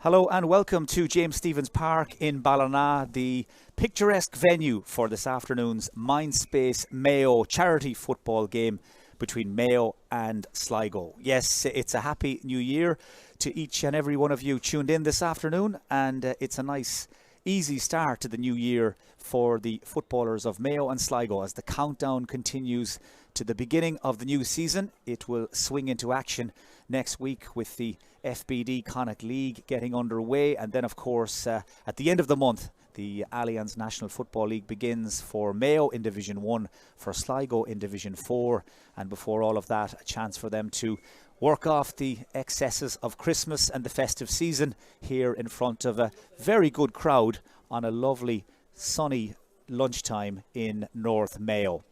Hello and welcome to James Stephens Park in Ballina, the picturesque venue for this afternoon's Mindspace Mayo charity football game between Mayo and Sligo. Yes, it's a happy new year to each and every one of you tuned in this afternoon, and it's a nice easy start to the new year for the footballers of Mayo and Sligo as the countdown continues to the beginning of the new season. It will swing into action next week with the FBD Connacht League getting underway, and then of course at the end of the month the Allianz National Football League begins for Mayo in Division 1, for Sligo in Division 4, and before all of that a chance for them to work off the excesses of Christmas and the festive season here in front of a very good crowd on a lovely sunny lunchtime in North Mayo.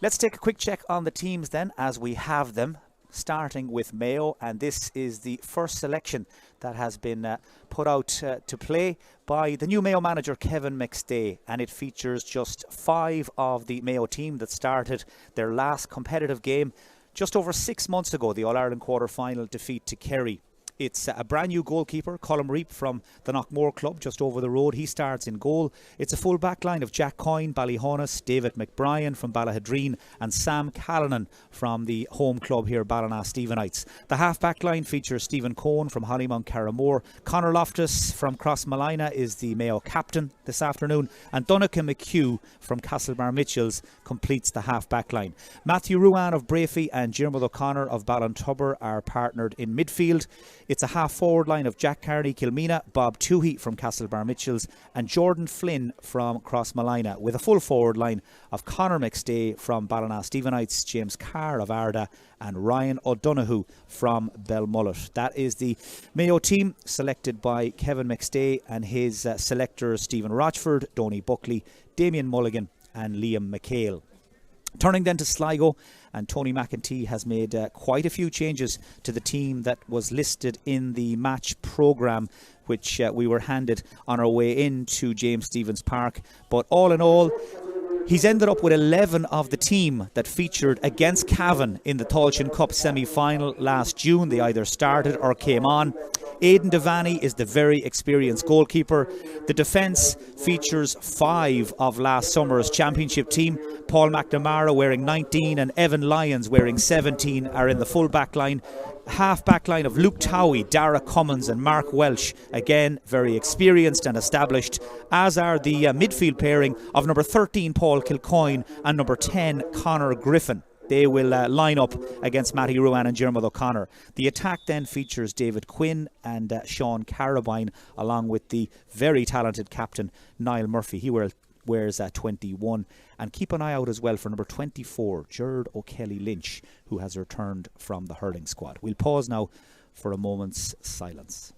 Let's take a quick check on the teams then as we have them, starting with Mayo, and this is the first selection that has been put out to play by the new Mayo manager Kevin McStay, and it features just 5 of the Mayo team that started their last competitive game just over 6 months ago, the All-Ireland quarter-final defeat to Kerry. It's a brand new goalkeeper, Colm Reap from the Knockmore club just over the road. He starts in goal. It's a full back line of Jack Coyne, Ballyhonus, David McBrien from Ballahadreen, and Sam Callanan from the home club here, Ballina Stephenites. The half back line features Stephen Cohen from Hollymount Carramore. Conor Loftus from Crossmalina is the Mayo captain this afternoon, and Donncha McHugh from Castlebar Mitchells completes the half back line. Matthew Ruan of Brafey and Diarmuid O'Connor of Ballintubber are partnered in midfield. It's a half-forward line of Jack Carney, Kilmina, Bob Toohey from Castlebar Mitchells, and Jordan Flynn from Crossmalina, with a full forward line of Conor McStay from Ballina Stephenites, James Carr of Arda, and Ryan O'Donoghue from Belmullet. That is the Mayo team selected by Kevin McStay and his selectors Stephen Rochford, Donny Buckley, Damien Mulligan and Liam McHale. Turning then to Sligo, and Tony McEntee has made quite a few changes to the team that was listed in the match programme which we were handed on our way into James Stephens Park. But all in all, he's ended up with 11 of the team that featured against Cavan in the Tailteann Cup semi-final last June. They either started or came on. Aidan Devaney is the very experienced goalkeeper. The defence features 5 of last summer's championship team. Paul McNamara wearing 19 and Evan Lyons wearing 17 are in the full back line. Half back line of Luke Towie, Dara Cummins and Mark Welsh, again very experienced and established, as are the midfield pairing of number 13 Paul Kilcoyne and number 10 Conor Griffin. They will line up against Matty Ruan and Diarmuid O'Connor. The attack then features David Quinn and Sean Carabine, along with the very talented captain Niall Murphy. He wears 21. And keep an eye out as well for number 24, Gerard O'Kelly Lynch, who has returned from the hurling squad. We'll pause now for a moment's silence.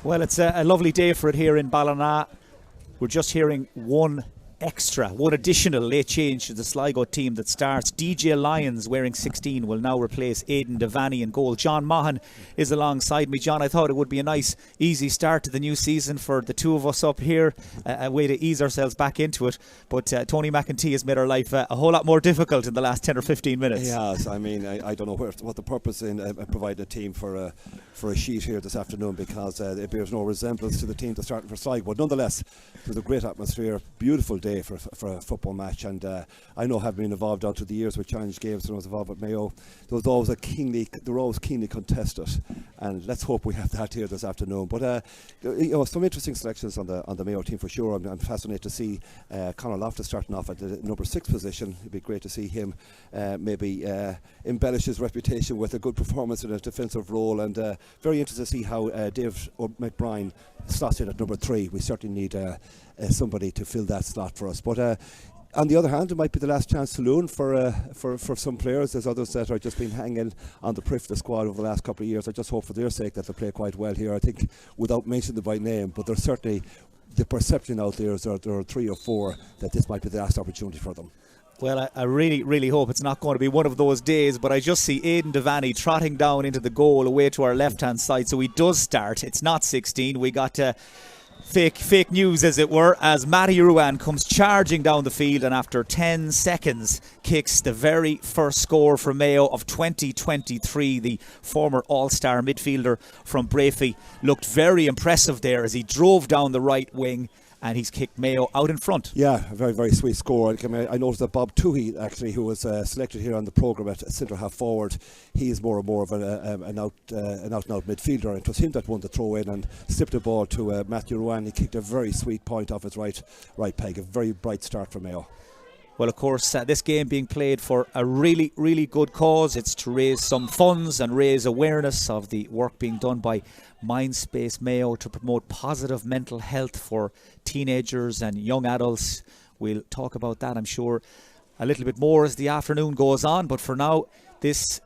Well, it's a lovely day for it here in Ballina. We're just hearing one additional late change to the Sligo team that starts. DJ Lyons, wearing 16, will now replace Aidan Devaney in goal. John Mahan is alongside me. John, I thought it would be a nice, easy start to the new season for the two of us up here, a way to ease ourselves back into it. But Tony McEntee has made our life a whole lot more difficult in the last 10 or 15 minutes. Yes, I mean, I don't know what the purpose in providing a team for a sheet here this afternoon, because it bears no resemblance to the team that's starting for Sligo. But nonetheless, it was a great atmosphere, beautiful day for a football match. And I know, having been involved down through the years with challenge games when I was involved with Mayo, they were always keenly contested, and let's hope we have that here this afternoon. But some interesting selections on the Mayo team for sure. I'm fascinated to see Conor Loftus starting off at the number 6 position. It'd be great to see him maybe embellish his reputation with a good performance in a defensive role, and very interested to see how Dave McBride slots in at number 3. We certainly need somebody to fill that slot for us. But on the other hand, it might be the last chance to loan for some players. There's others that are just been hanging on the periphery of the squad over the last couple of years. I just hope for their sake that they play quite well here. I think, without mentioning them by name, but there's certainly the perception out there is there are 3 or 4 that this might be the last opportunity for them. Well, I really, really hope it's not going to be one of those days, but I just see Aidan Devaney trotting down into the goal away to our left-hand side, so he does start. It's not 16. We got fake news, as it were, as Matty Ruan comes charging down the field and after 10 seconds kicks the very first score for Mayo of 2023. The former all-star midfielder from Brafey looked very impressive there as he drove down the right wing, and he's kicked Mayo out in front. Yeah, a very, very sweet score. I noticed that Bob Toohey, actually, who was selected here on the programme at centre half forward, he is more and more of an out-and-out midfielder, and it was him that won the throw-in and slipped the ball to Matthew Ruan. He kicked a very sweet point off his right peg. A very bright start for Mayo. Well, of course, this game being played for a really, really good cause. It's to raise some funds and raise awareness of the work being done by Mindspace Mayo to promote positive mental health for teenagers and young adults. We'll talk about that, I'm sure, a little bit more as the afternoon goes on. But for now, this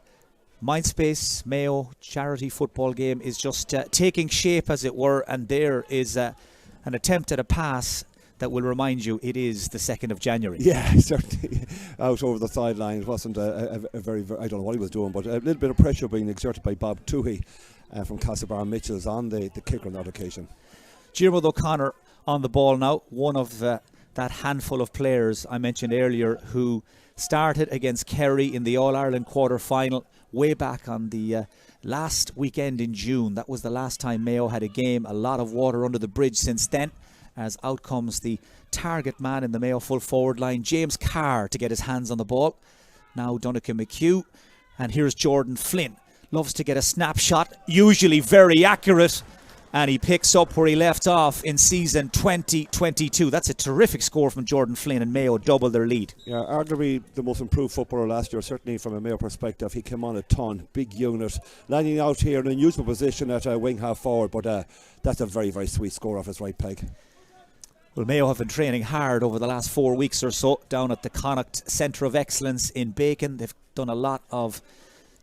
Mindspace Mayo charity football game is just taking shape, as it were, and there is an attempt at a pass that will remind you it is the 2nd of January. Yeah, certainly out over the sideline. It wasn't a very, I don't know what he was doing, but a little bit of pressure being exerted by Bob Toohey from Castlebar Mitchells on the kicker on that occasion. Diarmuid O'Connor on the ball now, one of that handful of players I mentioned earlier who started against Kerry in the All-Ireland quarter-final way back on the last weekend in June. That was the last time Mayo had a game. A lot of water under the bridge since then, as out comes the target man in the Mayo full forward line, James Carr, to get his hands on the ball. Now Donnacha McHugh, and here's Jordan Flynn. Loves to get a snapshot, usually very accurate, and he picks up where he left off in season 2022. That's a terrific score from Jordan Flynn, and Mayo double their lead. Yeah, arguably the most improved footballer last year, certainly from a Mayo perspective. He came on a ton, big unit, landing out here in an unusual position at wing half forward, but that's a very, very sweet score off his right peg. Well, Mayo have been training hard over the last 4 weeks or so down at the Connacht Centre of Excellence in Bacon. They've done a lot of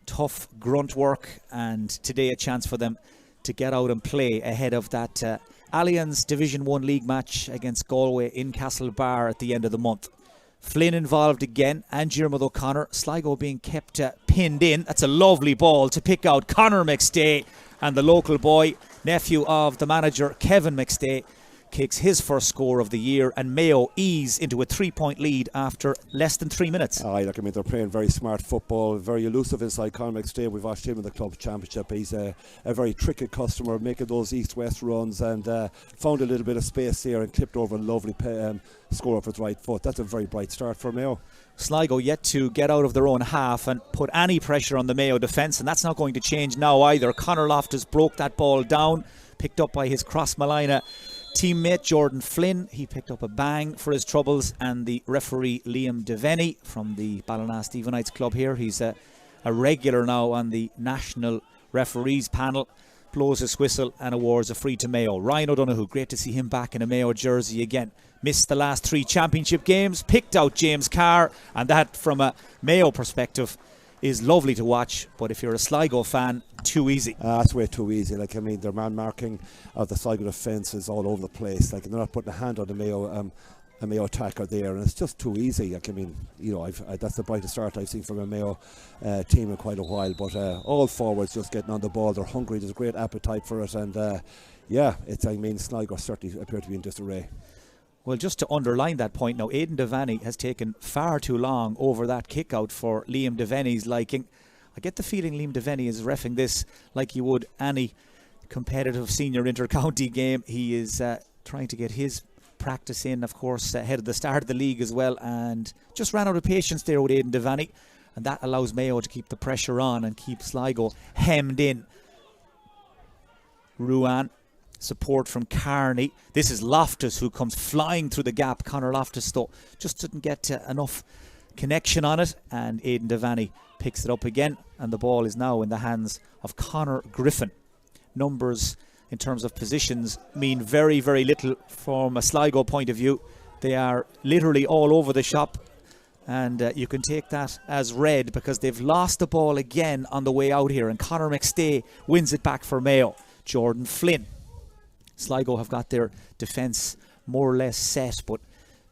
tough grunt work, and today a chance for them to get out and play ahead of that Allianz Division 1 League match against Galway in Castlebar at the end of the month. Flynn involved again, and Diarmuid O'Connor. Sligo being kept pinned in. That's a lovely ball to pick out Conor McStay, and the local boy, nephew of the manager Kevin McStay, kicks his first score of the year, and Mayo ease into a 3-point lead after less than 3 minutes. They're playing very smart football, very elusive inside. Conor McStay, we've watched him in the club championship. He's a very tricky customer, making those east-west runs, and found a little bit of space here and clipped over a lovely score off his right foot. That's a very bright start for Mayo. Sligo yet to get out of their own half and put any pressure on the Mayo defence, and that's not going to change now either. Conor Loftus broke that ball down, picked up by his Crossmalina teammate Jordan Flynn. He picked up a bang for his troubles, and the referee Liam Devaney from the Ballina Stephenites club here, he's a regular now on the national referees panel, blows his whistle and awards a free to Mayo. Ryan O'Donoghue, great to see him back in a Mayo jersey again. Missed the last 3 championship games, picked out James Carr, and that from a Mayo perspective is lovely to watch, but if you're a Sligo fan, too easy. That's way too easy. Like, I mean, their man marking of the Sligo defence is all over the place. Like, they're not putting a hand on the Mayo attacker there, and it's just too easy. Like, I mean, you know, that's the brightest start I've seen from a Mayo team in quite a while. But all forwards just getting on the ball. They're hungry. There's a great appetite for it, and Sligo certainly appear to be in disarray. Well, just to underline that point now, Aidan Devaney has taken far too long over that kick out for Liam Devaney's liking. I get the feeling Liam Devaney is reffing this like he would any competitive senior inter-county game. He is trying to get his practice in, of course, ahead of the start of the league as well, and just ran out of patience there with Aidan Devaney, and that allows Mayo to keep the pressure on and keep Sligo hemmed in. Ruan, support from Carney. This is Loftus who comes flying through the gap. Conor Loftus though just didn't get enough connection on it, and Aidan Devaney picks it up again, and the ball is now in the hands of Conor Griffin. Numbers in terms of positions mean very, very little from a Sligo point of view. They are literally all over the shop, and you can take that as read because they've lost the ball again on the way out here, and Conor McStay wins it back for Mayo. Jordan Flynn. Sligo have got their defence more or less set, but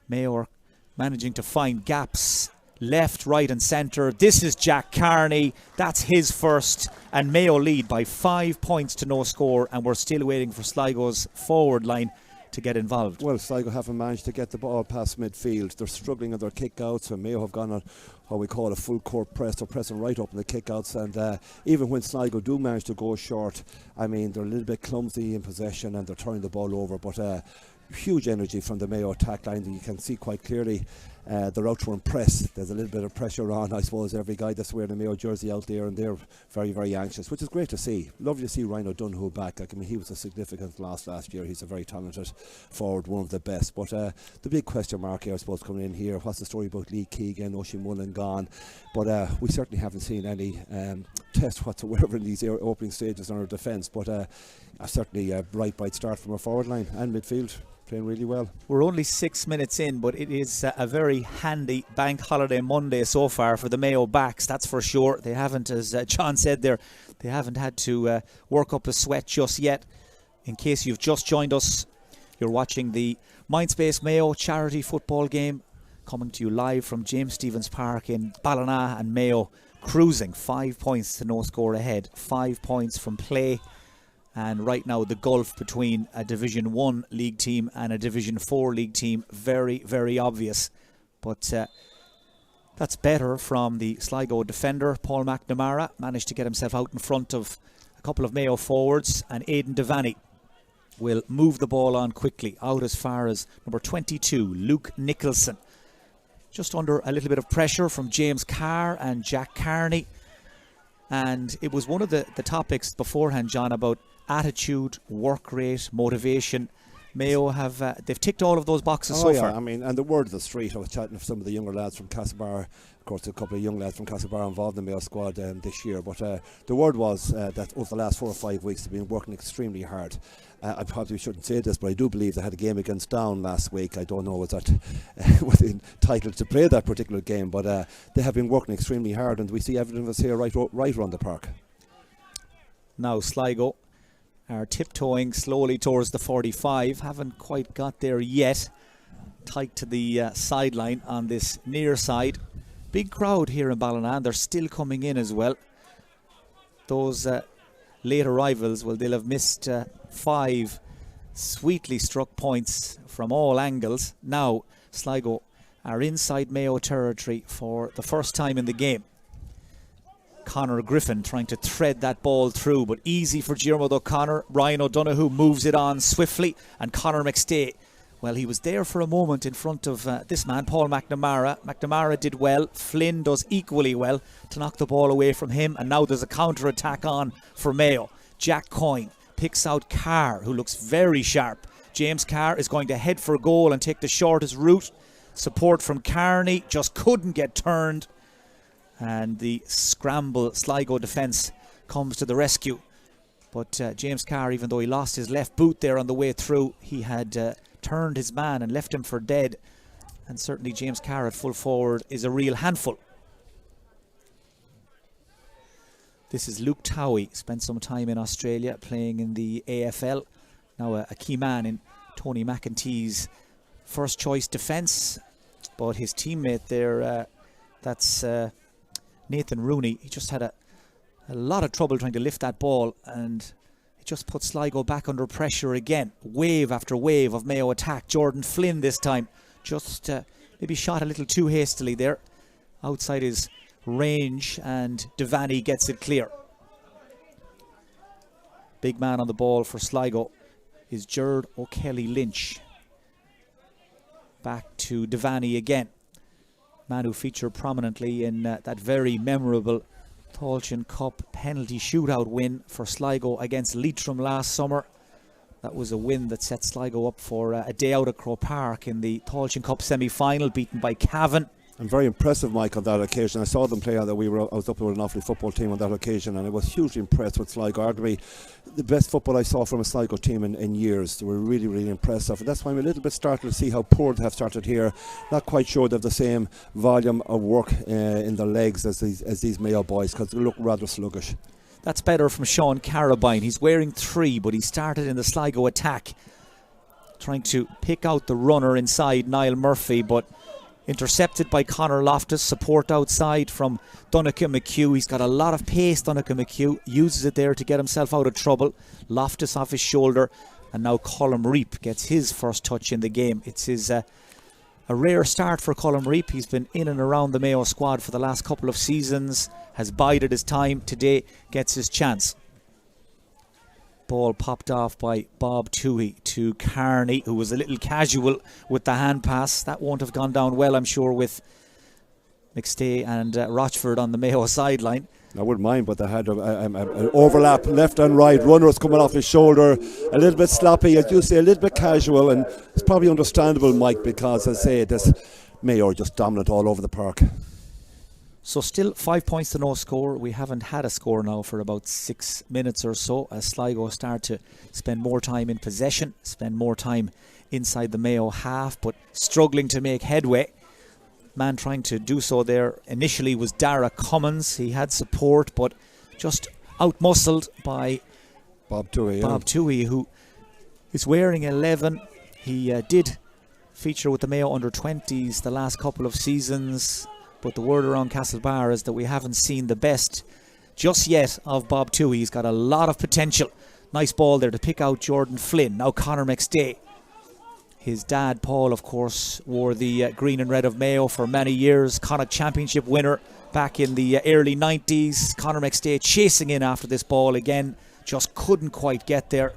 Mayo are managing to find gaps left, right and centre. This is Jack Carney. That's his first, and Mayo lead by 5 points to no score, and we're still waiting for Sligo's forward line to get involved. Well, Sligo haven't managed to get the ball past midfield. They're struggling on their kick-outs, and Mayo have gone on what we call a full court press. They're pressing right up in the kick-outs, and even when Sligo do manage to go short, I mean, they're a little bit clumsy in possession and they're turning the ball over, but huge energy from the Mayo attack line. You can see quite clearly they're out to impress. There's a little bit of pressure on, I suppose, every guy that's wearing a Mayo jersey out there, and they're very, very anxious, which is great to see. Lovely to see Ryan O'Donoghue back. Like, I mean, he was a significant loss last year. He's a very talented forward, one of the best. But the big question mark here, I suppose, coming in here, what's the story about Lee Keegan, Oisin Mullen gone? But we certainly haven't seen any test whatsoever in these opening stages on our defence. But certainly a bright start from our forward line and midfield. Playing really well. We're only 6 minutes in, but it is a very handy bank holiday Monday so far for the Mayo backs, that's for sure. They haven't, as John said there, they haven't had to work up a sweat just yet. In case you've just joined us, you're watching the Mindspace Mayo charity football game, coming to you live from James Stephens Park in Ballina, and Mayo cruising 5 points to no score ahead, 5 points from play. And right now the gulf between a Division 1 league team and a Division 4 league team, very, very obvious. But that's better from the Sligo defender. Paul McNamara managed to get himself out in front of a couple of Mayo forwards, and Aidan Devaney will move the ball on quickly out as far as number 22, Luke Nicholson. Just under a little bit of pressure from James Carr and Jack Carney. And it was one of the topics beforehand, John, about attitude, work rate, motivation. Mayo have they've ticked all of those boxes so far. I mean, and the word of the street, I was chatting to some of the younger lads from Castlebar. Of course, a couple of young lads from Castlebar involved in the Mayo squad this year, but the word was that over the last 4 or 5 weeks they've been working extremely hard. I probably shouldn't say this, but I do believe they had a game against Down last week. I don't know was that was entitled to play that particular game, but they have been working extremely hard, and we see evidence of us here right around the park. Now Sligo are tiptoeing slowly towards the 45, haven't quite got there yet. Tight to the sideline on this near side. Big crowd here in Ballina, they're still coming in as well. Those late arrivals, well, they'll have missed 5 sweetly struck points from all angles. Now Sligo are inside Mayo territory for the first time in the game. Conor Griffin trying to thread that ball through, but easy for Diarmuid O'Connor. Ryan O'Donoghue moves it on swiftly, and Conor McStay, well, he was there for a moment in front of this man, Paul McNamara. McNamara did well. Flynn does equally well to knock the ball away from him, and now there's a counter-attack on for Mayo. Jack Coyne picks out Carr, who looks very sharp. James Carr is going to head for goal and take the shortest route. Support from Carney, just couldn't get turned. And the scramble Sligo defence comes to the rescue. But James Carr, even though he lost his left boot there on the way through, he had turned his man and left him for dead. And certainly James Carr at full forward is a real handful. This is Luke Towie, spent some time in Australia playing in the AFL. Now a key man in Tony McEntee's first choice defence. But his teammate there, that's Nathan Rooney, he just had a lot of trouble trying to lift that ball, and it just put Sligo back under pressure again. Wave after wave of Mayo attack. Jordan Flynn this time just maybe shot a little too hastily there outside his range, and Devaney gets it clear. Big man on the ball for Sligo is Gerard O'Kelly Lynch. Back to Devaney again. Man who featured prominently in that very memorable Tailteann Cup penalty shootout win for Sligo against Leitrim last summer. That was a win that set Sligo up for a day out at Croke Park in the Tailteann Cup semi-final, beaten by Cavan. And very impressive, Mike, on that occasion. I saw them play. I was up with an Offaly football team on that occasion, and I was hugely impressed with Sligo. Arguably the best football I saw from a Sligo team in years. They were really, really impressive, and that's why I'm a little bit startled to see how poor they have started here. Not quite sure they have the same volume of work in their legs as these Mayo boys, because they look rather sluggish. That's better from Sean Carabine. He's wearing 3, but he started in the Sligo attack, trying to pick out the runner inside, Niall Murphy, but intercepted by Conor Loftus. Support outside from Donncha McHugh. He's got a lot of pace, Donncha McHugh. Uses it there to get himself out of trouble. Loftus off his shoulder. And now Colm Reap gets his first touch in the game. It's a rare start for Colm Reap. He's been in and around the Mayo squad for the last couple of seasons. Has bided his time. Today gets his chance. Ball popped off by Bob Toohey to Carney, who was a little casual with the hand pass. That won't have gone down well, I'm sure, with McStay and Rochford on the Mayo sideline. I wouldn't mind, but they had an overlap left and right. Runners coming off his shoulder, a little bit sloppy, as you say, a little bit casual, and it's probably understandable, Mike, because, as I say, this Mayo are just dominant all over the park. So still 5 points to no score. We haven't had a score now for about 6 minutes or so, as Sligo start to spend more time in possession, spend more time inside the Mayo half, but struggling to make headway. Man trying to do so there initially was Dara Cummins. He had support, but just outmuscled by Bob Toohey, who is wearing 11. He did feature with the Mayo under-20s the last couple of seasons, but the word around Castlebar is that we haven't seen the best just yet of Bob Toohey. He's got a lot of potential. Nice ball there to pick out Jordan Flynn. Now Conor McStay. His dad, Paul, of course, wore the green and red of Mayo for many years. Connacht Championship winner back in the early 90s. Conor McStay chasing in after this ball again. Just couldn't quite get there.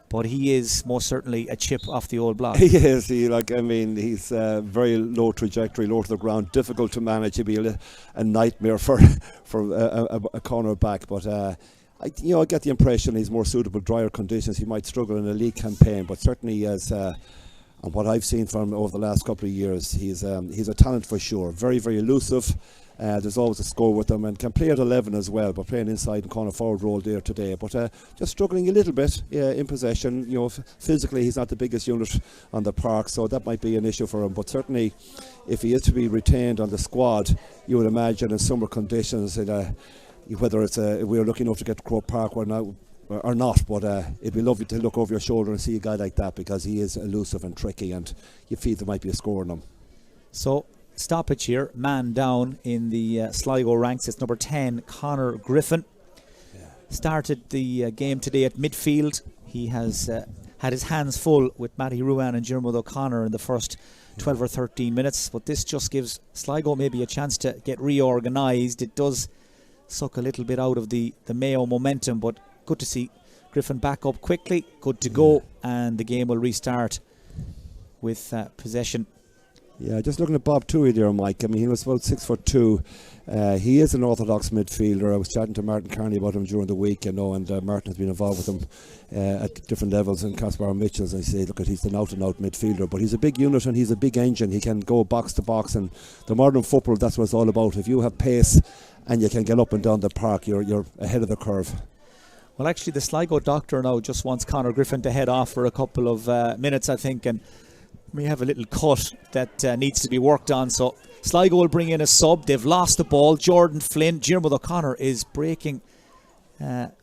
But he is most certainly a chip off the old block. He is. He's very low trajectory, low to the ground, difficult to manage. He'd be a nightmare for a corner back. But I get the impression he's more suitable drier conditions. He might struggle in a league campaign, but certainly as and what I've seen from him over the last couple of years, he's a talent for sure. Very, very elusive. There's always a score with him, and can play at 11 as well, but playing inside and corner forward role there today. But just struggling a little bit in possession. Physically he's not the biggest unit on the park, so that might be an issue for him. But certainly, if he is to be retained on the squad, you would imagine in summer conditions, whether it's we're lucky enough to get to Croke Park or not, but it'd be lovely to look over your shoulder and see a guy like that, because he is elusive and tricky, and you feel there might be a score in him. So stoppage here, man down in the Sligo ranks. It's number 10, Conor Griffin. Started the game today at midfield. He has had his hands full with Matty Ruan and Diarmuid O'Connor in the first 12 or 13 minutes, but this just gives Sligo maybe a chance to get reorganised. It does suck a little bit out of the Mayo momentum, but good to see Griffin back up quickly, good to go, and the game will restart with possession. Yeah, just looking at Bob Toohey there, Mike. I mean, he was about 6'2". He is an orthodox midfielder. I was chatting to Martin Carney about him during the week, and Martin has been involved with him at different levels in Castlebar Mitchells. And I say, look, he's an out-and-out midfielder, but he's a big unit and he's a big engine. He can go box to box, and the modern football, that's what it's all about. If you have pace and you can get up and down the park, you're ahead of the curve. Well, actually, the Sligo doctor now just wants Conor Griffin to head off for a couple of minutes, I think, and we have a little cut that needs to be worked on. So Sligo will bring in a sub. They've lost the ball. Jordan Flynn, Diarmuid O'Connor is breaking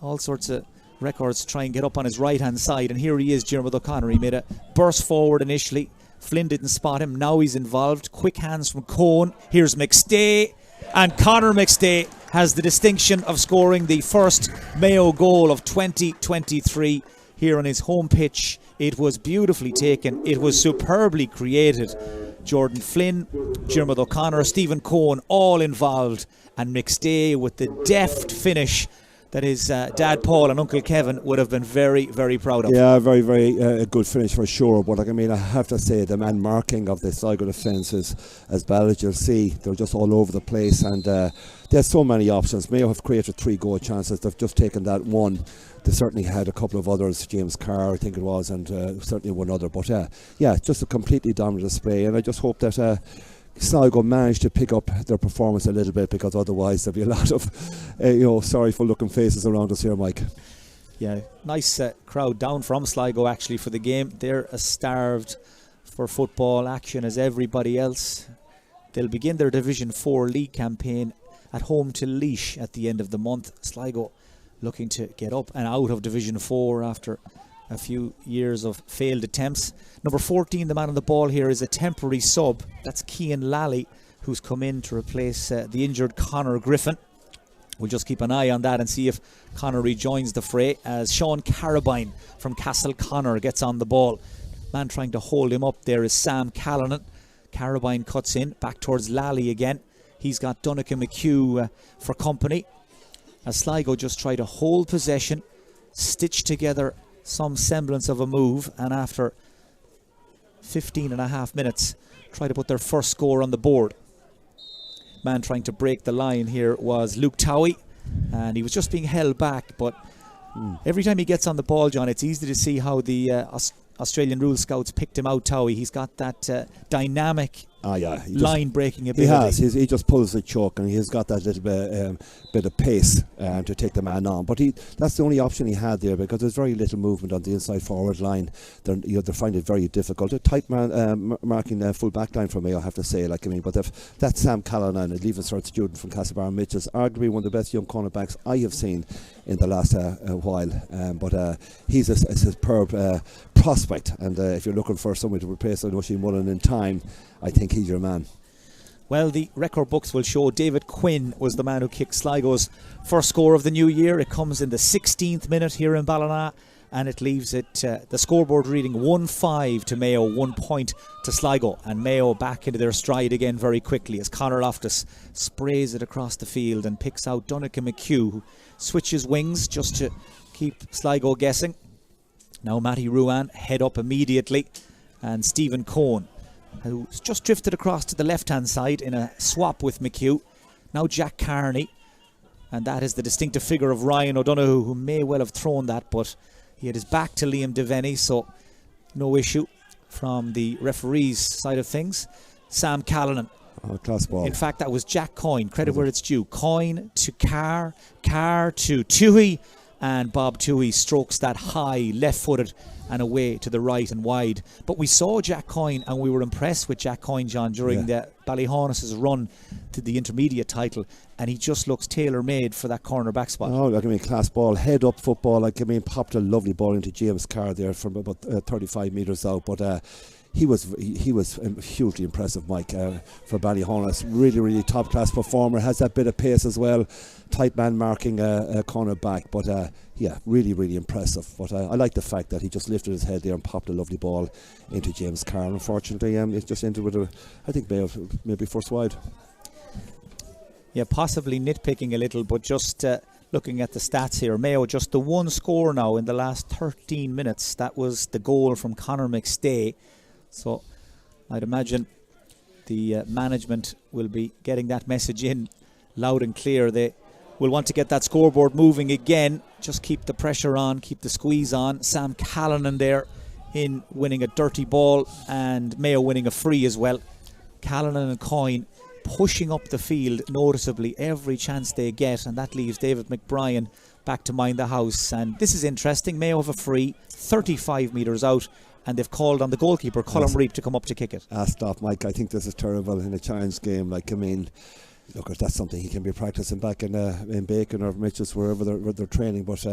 all sorts of records to try and get up on his right hand side, and here he is, Diarmuid O'Connor. He made a burst forward initially. Flynn didn't spot him. Now he's involved. Quick hands from Cohen. Here's McStay, and Conor McStay has the distinction of scoring the first Mayo goal of 2023 here on his home pitch. It was beautifully taken. It was superbly created. Jordan Flynn, Diarmuid O'Connor, Stephen Cohen all involved, and McStay with the deft finish that his dad Paul and Uncle Kevin would have been very, very proud of. Yeah, very, very good finish for sure. But I have to say the man marking of the Sligo defence is as bad as you'll see. They're just all over the place, and there's so many options. Mayo have created 3 goal chances. They've just taken that one. They certainly had a couple of others, James Carr I think it was, and certainly one other. But just a completely dominant display, and I just hope that Sligo managed to pick up their performance a little bit, because otherwise there'll be a lot of sorrowful looking faces around us here, Mike. Yeah, nice crowd down from Sligo actually for the game. They're as starved for football action as everybody else. They'll begin their Division 4 league campaign at home to Laois at the end of the month. Sligo looking to get up and out of Division 4 after a few years of failed attempts. Number 14, the man on the ball here, is a temporary sub. That's Cian Lally, who's come in to replace the injured Conor Griffin. We'll just keep an eye on that and see if Conor rejoins the fray, as Sean Carabine from Castle Connor gets on the ball. Man trying to hold him up there is Sam Callanan. Carabine cuts in, back towards Lally again. He's got Donncha McHugh for company, as Sligo just try to hold possession, stitch together some semblance of a move, and after 15 and a half minutes try to put their first score on the board. Man trying to break the line here was Luke Towie, and he was just being held back, but every time he gets on the ball, John, it's easy to see how the Australian rule scouts picked him out. Towie, he's got that dynamic line breaking ability. He just pulls the choke, and he's got that little bit of pace to take the man on. But that's the only option he had there, because there's very little movement on the inside forward line. They're finding it very difficult. A tight man marking full back line for me, I have to say. But that's Sam Callanan, a Leaving Cert student from Castlebar Mitchells, arguably one of the best young cornerbacks I have seen in the last while. But he's a superb prospect, and if you're looking for someone to replace Oisin Mullen in time, I think he's your man. Well, the record books will show David Quinn was the man who kicked Sligo's first score of the new year. It comes in the 16th minute here in Ballina, and it leaves it the scoreboard reading 1-5 to Mayo, 1 point to Sligo, and Mayo back into their stride again very quickly as Conor Loftus sprays it across the field and picks out Donncha McHugh, who switches wings just to keep Sligo guessing. Now Matty Ruan head up immediately, and Stephen Cohen, who's just drifted across to the left-hand side in a swap with McHugh. Now Jack Carney, and that is the distinctive figure of Ryan O'Donoghue, who may well have thrown that, but he had his back to Liam Devaney, so no issue from the referee's side of things. Sam Callanan. Class ball. In fact, that was Jack Coyne, credit where it's due. Coyne to Carr, Carr to Toohey, and Bob Toohey strokes that high, left-footed, and away to the right and wide. But we saw Jack Coyne, and we were impressed with Jack Coyne, John, during the Ballyhonus's run to the intermediate title, and he just looks tailor-made for that cornerback spot. Class ball, head-up football. Popped a lovely ball into James Carr there from about 35 metres out, but he was hugely impressive, Mike, for Ballyhonus. Really, really top-class performer. Has that bit of pace as well. Tight man marking a corner back, but really, really impressive. But I like the fact that he just lifted his head there and popped a lovely ball into James Carr. Unfortunately, it just ended with I think maybe first wide. Yeah, possibly nitpicking a little, but just looking at the stats here, Mayo just the one score now in the last 13 minutes. That was the goal from Conor McStay. So I'd imagine the management will be getting that message in loud and clear. They will want to get that scoreboard moving again. Just keep the pressure on, keep the squeeze on. Sam Callanan there in winning a dirty ball, and Mayo winning a free as well. Callanan and Coyne pushing up the field noticeably every chance they get, and that leaves David McBrien back to mind the house. And this is interesting. Mayo have a free 35 metres out, and they've called on the goalkeeper, Colm Reap, to come up to kick it. Stop, Mike. I think this is terrible in a challenge game. Look, that's something he can be practicing back in Bacon or Mitchell's, wherever they're training. But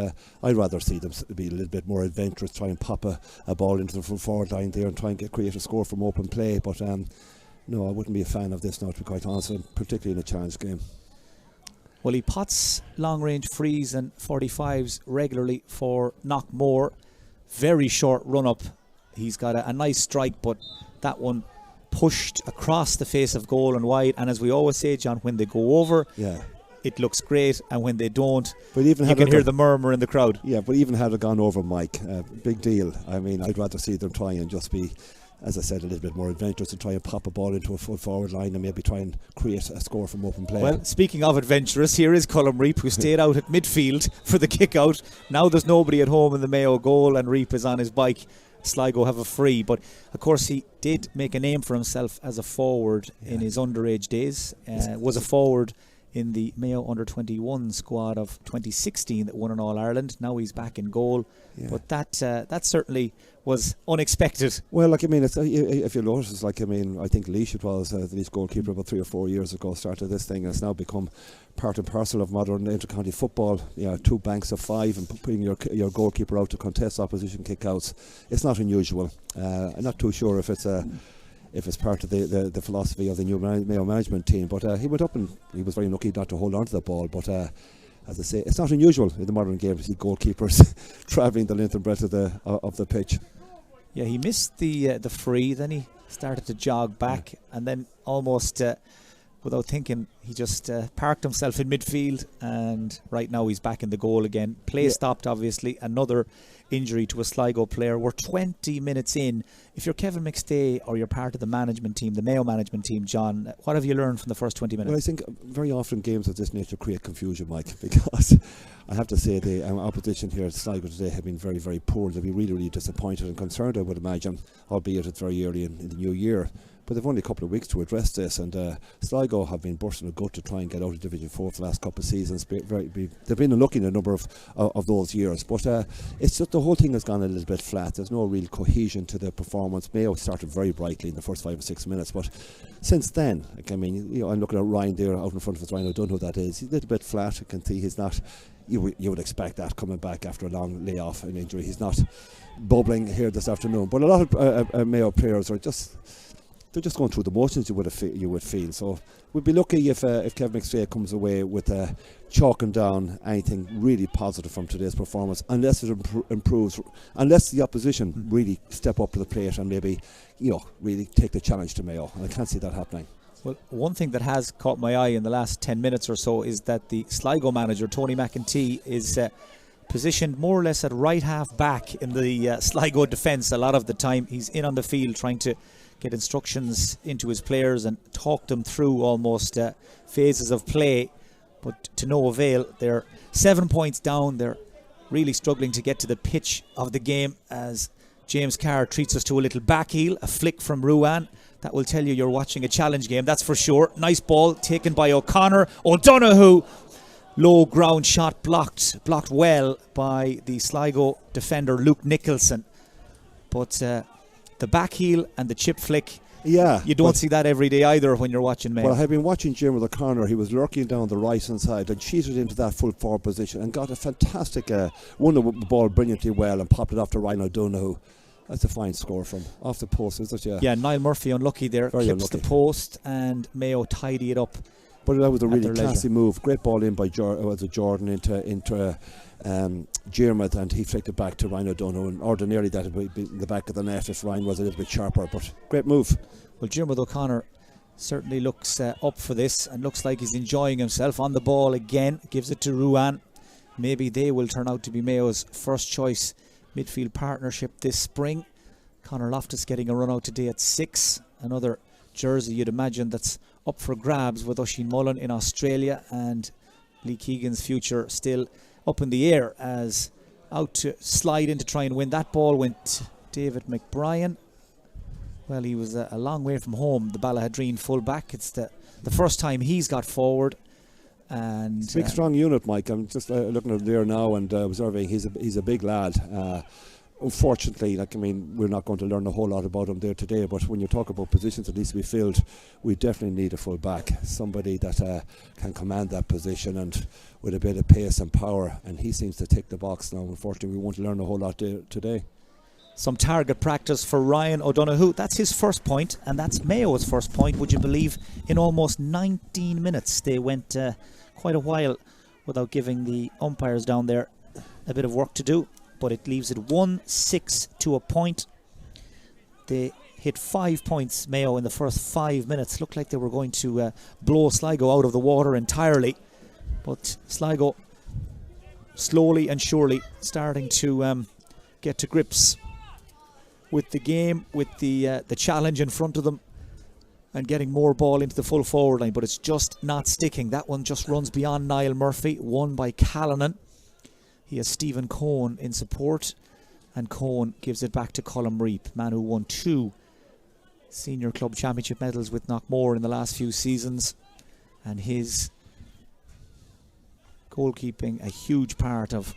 I'd rather see them be a little bit more adventurous, try and pop a ball into the full forward line there and try and create a score from open play. But no, I wouldn't be a fan of this now, to be quite honest, particularly in a challenge game. Well, he pots long-range frees and 45s regularly for Knockmore. Very short run-up. He's got a nice strike, but that one pushed across the face of goal and wide. And as we always say, John, when they go over, it looks great, and when they don't, but even you can hear the murmur in the crowd. Yeah, but even had it gone over, Mike, big deal. I mean, I'd rather see them try and just be, as I said, a little bit more adventurous and try and pop a ball into a full forward line and maybe try and create a score from open play. Well, speaking of adventurous, here is Colm Reap, who stayed out at midfield for the kick out. Now there's nobody at home in the Mayo goal, and Reap is on his bike. Sligo have a free, but of course he did make a name for himself as a forward in his underage days. Was a forward in the Mayo under-21 squad of 2016 that won an All-Ireland. Now he's back in goal, but that certainly was unexpected. Well, like, I mean, it's, if you notice, like, I mean, I think Laois, it was the Laois goalkeeper about 3 or 4 years ago, started this thing, and it's now become part and parcel of modern inter-county football. 2 banks of 5 and putting your goalkeeper out to contest opposition kick-outs. It's not unusual. I'm not too sure if it's part of the philosophy of the new Mayo management team, but he went up and he was very lucky not to hold on to the ball. But as I say, it's not unusual in the modern game to see goalkeepers travelling the length and breadth of the pitch. Yeah, he missed the free, then he started to jog back, and then almost without thinking, he just parked himself in midfield, and right now he's back in the goal again. Play stopped, obviously. Another injury to a Sligo player. We're 20 minutes in. If you're Kevin McStay or you're part of the management team, the Mayo management team, John, what have you learned from the first 20 minutes? Well, I think very often games of this nature create confusion, Mike, because I have to say the opposition here at Sligo today have been very, very poor. They'll be really, really disappointed and concerned, I would imagine, albeit it's very early in the new year. But they've only a couple of weeks to address this, and Sligo have been bursting a gut to try and get out of Division 4 for the last couple of seasons. They've been unlucky in a number of those years, but it's just the whole thing has gone a little bit flat. There's no real cohesion to the performance. Mayo started very brightly in the first 5 or 6 minutes, but since then, like, I mean, I'm looking at Ryan there out in front of us. Ryan, I don't know who that is. He's a little bit flat. You can see he's not. You would expect that coming back after a long layoff and injury. He's not bubbling here this afternoon. But a lot of Mayo players are just. They're just going through the motions, you would feel. So we'd be lucky if Kevin McStay comes away with chalking down anything really positive from today's performance, unless it improves, unless the opposition really step up to the plate and maybe, really take the challenge to Mayo. And I can't see that happening. Well, one thing that has caught my eye in the last 10 minutes or so is that the Sligo manager, Tony McEntee, is positioned more or less at right half back in the Sligo defence a lot of the time. He's in on the field trying to get instructions into his players and talk them through almost phases of play, but to no avail. They're 7 points down. They're really struggling to get to the pitch of the game as James Carr treats us to a little back heel, a flick from Ruan. That will tell you you're watching a challenge game, that's for sure. Nice ball taken by O'Connor. O'Donoghue, low ground shot blocked well by the Sligo defender Luke Nicholson. But the back heel and the chip flick, you don't see that every day either when you're watching Mayo. Well, I've been watching Jim with O'Connor. He was lurking down the right hand side and cheated into that full forward position and got a fantastic won the ball brilliantly well and popped it off to Ryan O'Donoghue. That's a fine score from off the post, is it? Yeah, Niall Murphy unlucky there. Very clips unlucky. The post, and Mayo tidy it up. But that was a really classy move. Great ball in by Jordan into Jermith, and he flicked it back to Ryan O'Donoghue, and ordinarily that would be in the back of the net if Ryan was a little bit sharper, but great move. Well, Jermith O'Connor certainly looks up for this and looks like he's enjoying himself. On the ball again, gives it to Ruan. Maybe they will turn out to be Mayo's first choice midfield partnership this spring. Conor Loftus getting a run out today at 6. Another jersey you'd imagine that's up for grabs with Oisin Mullen in Australia, and Lee Keegan's future still up in the air as out to slide in to try and win that ball went David McBrien. Well, he was a long way from home, the Ballahadreen full-back. It's the first time he's got forward. And big strong unit, Mike. I'm just looking at him there now and observing. He's a big lad. unfortunately, we're not going to learn a whole lot about him there today, but when you talk about positions that needs to be filled, we definitely need a full back, somebody that can command that position and with a bit of pace and power, and he seems to tick the box now. Unfortunately, we won't learn a whole lot today. Some target practice for Ryan O'Donoghue. That's his first point, and that's Mayo's first point, would you believe, in almost 19 minutes. They went quite a while without giving the umpires down there a bit of work to do, but it leaves it 1-6 to a point. They hit 5 points, Mayo, in the first 5 minutes. Looked like they were going to blow Sligo out of the water entirely, but Sligo slowly and surely starting to get to grips with the game, with the challenge in front of them, and getting more ball into the full forward line, but it's just not sticking. That one just runs beyond Niall Murphy, won by Callanan. He has Stephen Cohen in support, and Cohen gives it back to Colm Reap, man who won 2 senior club championship medals with Knockmore in the last few seasons, and his goalkeeping a huge part of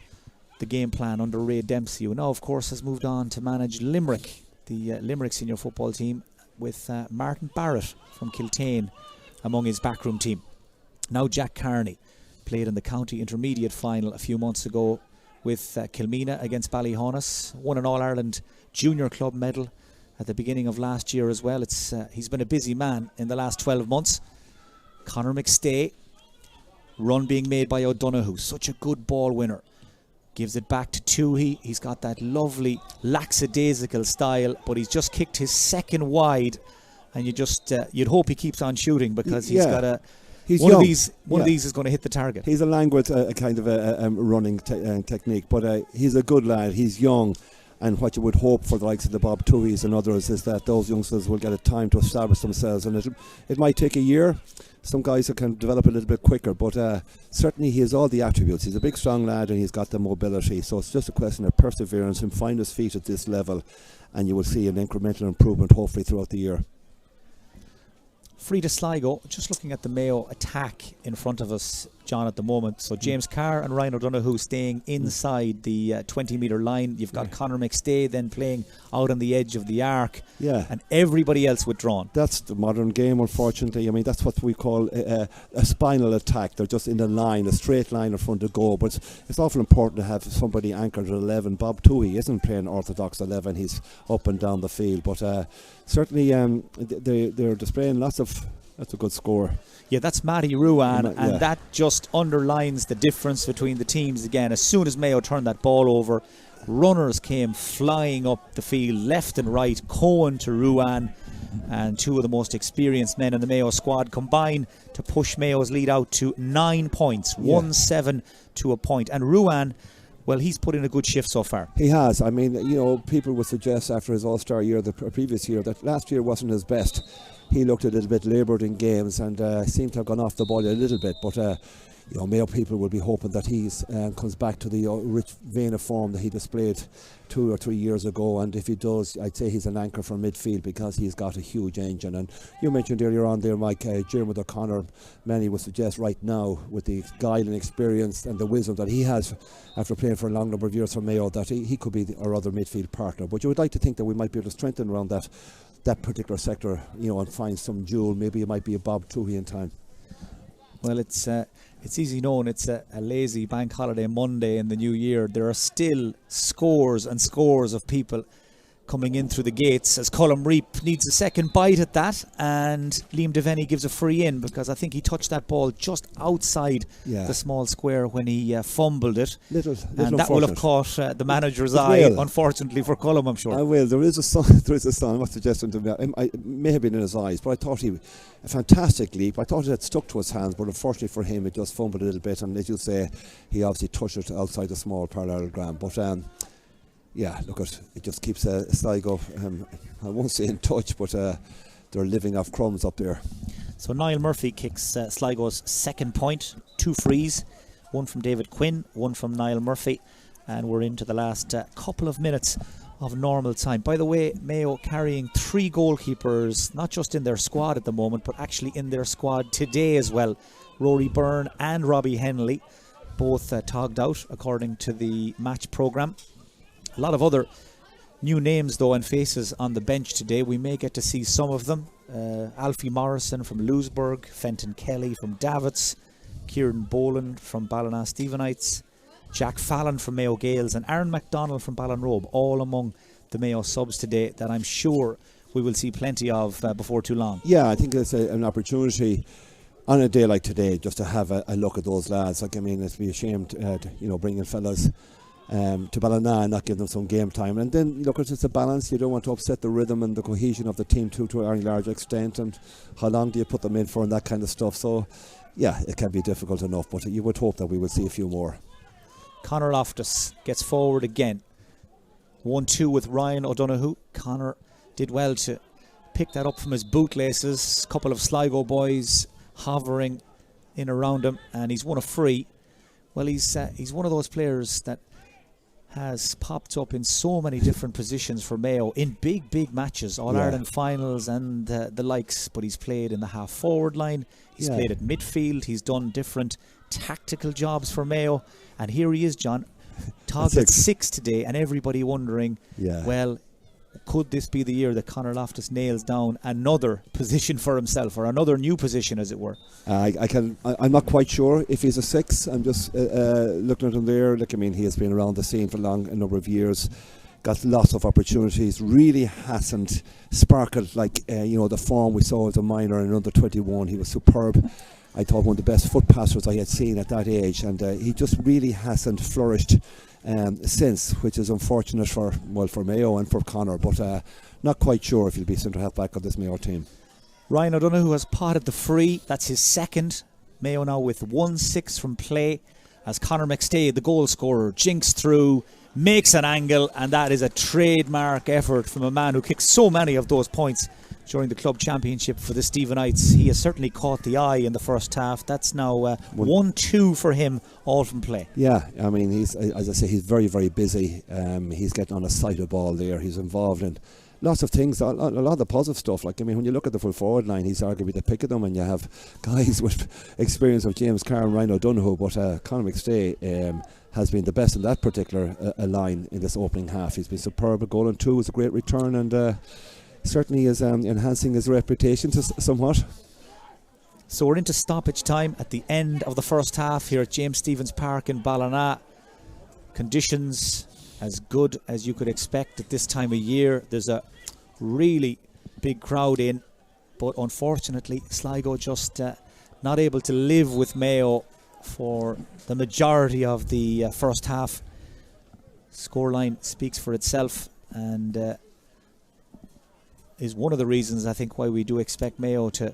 the game plan under Ray Dempsey, who now of course has moved on to manage Limerick, the Limerick senior football team, with Martin Barrett from Kiltane among his backroom team. Now Jack Carney played in the county intermediate final a few months ago with Kilmina against Ballyhonus, won an All-Ireland junior club medal at the beginning of last year as well. He's been a busy man in the last 12 months. Conor McStay, run being made by O'Donoghue, such a good ball winner. Gives it back to Toohey. He's got that lovely lackadaisical style, but he's just kicked his second wide, and you'd hope he keeps on shooting, because he's got a one of these is going to hit the target. He's a languid kind of a running technique, but he's a good lad. He's young, and what you would hope for the likes of the Bob Tooheys and others is that those youngsters will get a time to establish themselves, and it might take a year. Some guys can develop a little bit quicker, but certainly he has all the attributes. He's a big, strong lad, and he's got the mobility. So it's just a question of perseverance and find his feet at this level, and you will see an incremental improvement hopefully throughout the year. Free to Sligo, just looking at the Mayo attack in front of us, John, at the moment. So James Carr and Ryan O'Donoghue staying inside the 20-metre line. You've got Conor McStay then playing out on the edge of the arc, and everybody else withdrawn. That's the modern game, unfortunately. That's what we call a spinal attack. They're just in a line, a straight line in front of goal. But it's often important to have somebody anchored at 11. Bob Toohey isn't playing orthodox 11. He's up and down the field. But certainly they're displaying lots of... That's a good score. Yeah, that's Matty Ruan, and that just underlines the difference between the teams again. As soon as Mayo turned that ball over, runners came flying up the field, left and right. Cohen to Ruan, and 2 of the most experienced men in the Mayo squad combine to push Mayo's lead out to 9 points, 1-7 to a point. And Ruan, well, he's put in a good shift so far. He has. People would suggest after his All-Star year, the previous year, that last year wasn't his best. He looked a little bit laboured in games and seemed to have gone off the ball a little bit. But Mayo people will be hoping that he comes back to the rich vein of form that he displayed 2 or 3 years ago. And if he does, I'd say he's an anchor for midfield, because he's got a huge engine. And you mentioned earlier on there, Mike, Jeremy O'Connor, many would suggest right now, with the guile and experience and the wisdom that he has after playing for a long number of years for Mayo, that he could be our other midfield partner. But you would like to think that we might be able to strengthen around that particular sector, and find some jewel. Maybe it might be a Bob Toohey in time. Well, it's easy known. It's a lazy bank holiday Monday in the new year. There are still scores and scores of people coming in through the gates, as Colm Reap needs a second bite at that, and Liam Devaney gives a free in, because I think he touched that ball just outside the small square when he fumbled it, and that will have caught the manager's eye, unfortunately for Colm, I'm sure. There is a sign. I'm not suggesting to him. It may have been in his eyes, but I thought a fantastic leap. I thought it had stuck to his hands, but unfortunately for him it just fumbled a little bit, and as you say, he obviously touched it outside the small parallelogram. But look, it just keeps Sligo, I won't say in touch, but they're living off crumbs up there. So Niall Murphy kicks Sligo's second point, 2 frees, 1 from David Quinn, 1 from Niall Murphy, and we're into the last couple of minutes of normal time. By the way, Mayo carrying 3 goalkeepers, not just in their squad at the moment, but actually in their squad today as well. Rory Byrne and Robbie Henley, both togged out according to the match programme. A lot of other New names though and faces on the bench today. We may get to see some of them. Alfie Morrison from Louisburgh, Fenton Kelly from Davits, Kieran Boland from Ballina Stephenites, Jack Fallon from Mayo Gales, and Aaron MacDonald from Ballinrobe, all among the Mayo subs today that I'm sure we will see plenty of before too long. Yeah, I think it's an opportunity on a day like today just to have a look at those lads. Like, I mean, it'd be a shame to, bringing fellas to Ballina and not give them some game time. And then, look, it's a balance. You don't want to upset the rhythm and the cohesion of the team to a very large extent. And how long do you put them in for and that kind of stuff. So, yeah, it can be difficult enough. But you would hope that we would see a few more. Conor Loftus gets forward again. 1-2 with Ryan O'Donoghue. Conor did well to pick that up from his bootlaces. A couple of Sligo boys hovering in around him, and he's won a free. Well, he's one of those players that has popped up in so many different positions for Mayo in big matches, All-Ireland finals and the likes, but he's played in the half-forward line, he's played at midfield, he's done different tactical jobs for Mayo, and here he is, John, target 6 today, and everybody wondering, well, could this be the year that Conor Loftus nails down another position for himself, or another new position, as it were? I'm not quite sure if he's a 6. I'm just looking at him there. Look, I mean, he has been around the scene for a number of years. Got lots of opportunities. Really hasn't sparkled like the form we saw as a minor and under 21. He was superb. I thought one of the best foot passers I had seen at that age, and he just really hasn't flourished since, which is unfortunate for Mayo and for Conor, but not quite sure if he'll be centre half back of this Mayo team. Ryan O'Donoghue has potted the free. That's his second. Mayo now with 1-6 from play, as Conor McStay, the goal scorer, jinks through, makes an angle, and that is a trademark effort from a man who kicked so many of those points during the club championship for the Stephenites. He has certainly caught the eye in the first half. That's now 1-2 for him, all from play. Yeah, I mean, he's, as I say, he's very, very busy. He's getting on a sight of ball there. He's involved in lots of things, a lot of the positive stuff. Like, I mean, when you look at the full forward line, he's arguably the pick of them, and you have guys with experience of James Carr and Ryan O'Donoghue, but Conor McStay has been the best in that particular line in this opening half. He's been superb. A goal and 2 was a great return, and certainly is enhancing his reputation somewhat. So we're into stoppage time at the end of the first half here at James Stephens Park in Ballina. Conditions as good as you could expect at this time of year. There's a really big crowd in, but unfortunately Sligo just not able to live with Mayo for the majority of the first half. Scoreline speaks for itself, and is one of the reasons I think why we do expect Mayo to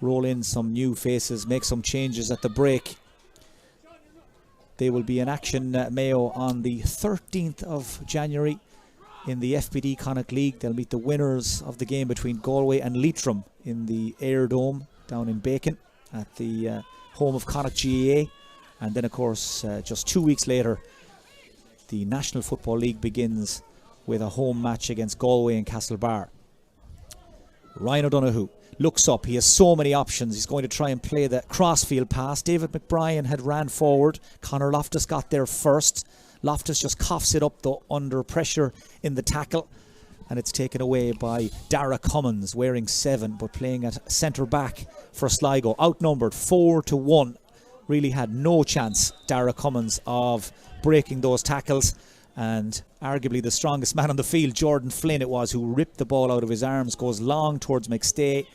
roll in some new faces, make some changes at the break. They will be in action, Mayo, on the 13th of January in the FBD Connacht League. They'll meet the winners of the game between Galway and Leitrim in the Air Dome down in Bacon at the home of Connacht GAA. And then, of course, just 2 weeks later, the National Football League begins with a home match against Galway and Castlebar. Ryan O'Donoghue looks up. He has so many options. He's going to try and play the crossfield pass. David McBrien had ran forward. Conor Loftus got there first. Loftus just coughs it up though under pressure in the tackle, and it's taken away by Dara Cummins, wearing 7 but playing at centre back for Sligo. Outnumbered 4-1. Really had no chance, Dara Cummins, of breaking those tackles. And arguably the strongest man on the field, Jordan Flynn it was, who ripped the ball out of his arms, goes long towards McStay,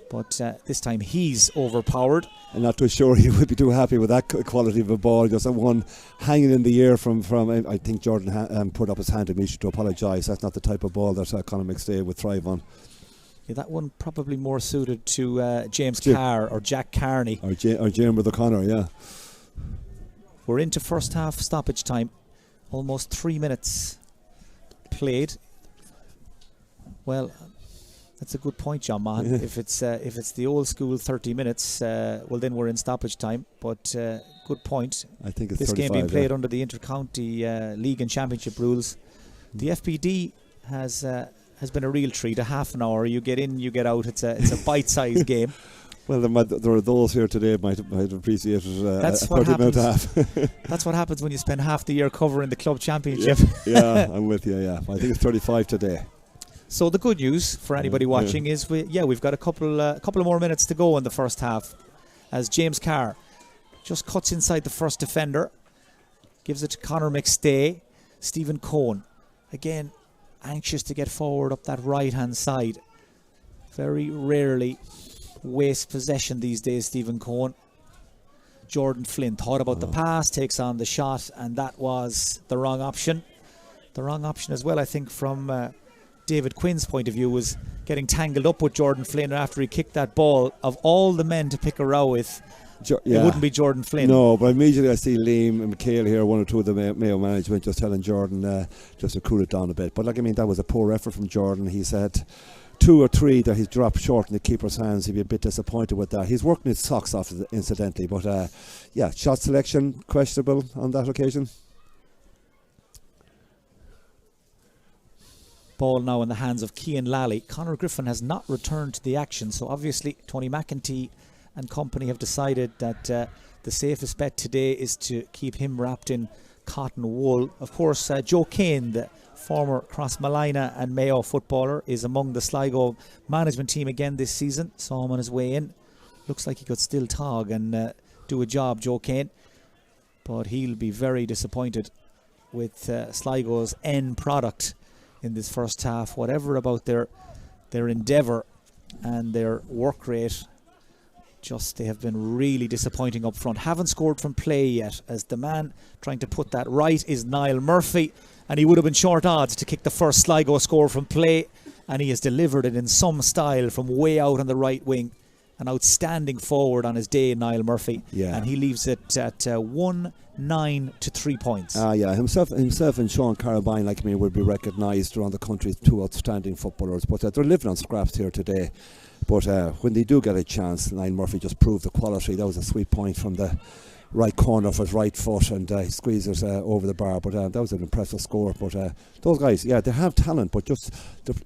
but this time he's overpowered. I'm not too sure he would be too happy with that quality of a ball. Just one hanging in the air from I think Jordan put up his hand immediately to apologise. That's not the type of ball that Conor McStay would thrive on. Yeah, that one probably more suited to James Carr or Jack Carney. Or James with O'Connor, yeah. We're into first half stoppage time. Almost 3 minutes played. Well, that's a good point, John Mahan. If it's the old school 30 minutes, well then we're in stoppage time. But good point. I think it's this game being played under the Inter-County League and Championship rules. The FBD has been a real treat. A half an hour, you get in, you get out. It's a bite-sized game. Well, there are those here today might appreciate it. That's what happens. That's what happens when you spend half the year covering the club championship. Yeah, I'm with you. Yeah, I think it's 35 today. So the good news for anybody watching is we've got a couple of more minutes to go in the first half, as James Carr just cuts inside the first defender, gives it to Conor McStay. Stephen Cohen, again, anxious to get forward up that right-hand side. Very rarely waste possession these days, Stephen Cohen. Jordan Flynn thought about the pass, takes on the shot, and that was the wrong option. The wrong option as well, I think, from David Quinn's point of view, was getting tangled up with Jordan Flynn after he kicked that ball. Of all the men to pick a row with, it wouldn't be Jordan Flynn. No, but immediately I see Liam and McHale here, one or two of the Mayo management, just telling Jordan just to cool it down a bit. But that was a poor effort from Jordan. He said 2 or 3 that he's dropped short in the keeper's hands. He'd be a bit disappointed with that. He's working his socks off, incidentally. But shot selection questionable on that occasion. Ball now in the hands of Cian Lally. Conor Griffin has not returned to the action, so obviously Tony McEntee and company have decided that the safest bet today is to keep him wrapped in cotton wool. Of course, Joe Kane, the former Crossmolina and Mayo footballer, is among the Sligo management team again this season. Saw him on his way in. Looks like he could still tog and do a job, Joe Kane. But he'll be very disappointed with Sligo's end product in this first half. Whatever about their endeavour and their work rate, they have been really disappointing up front. Haven't scored from play yet, as the man trying to put that right is Niall Murphy, and he would have been short odds to kick the first Sligo score from play, and he has delivered it in some style from way out on the right wing. An outstanding forward on his day, Niall Murphy, and he leaves it at 1-9 to 3 points. Himself and Sean Carabine, would be recognised around the country as two outstanding footballers, but they're living on scraps here today. But when they do get a chance, Niall Murphy just proved the quality. That was a sweet point from the right corner of his right foot, and he squeezes over the bar. But that was an impressive score. But those guys, they have talent, but just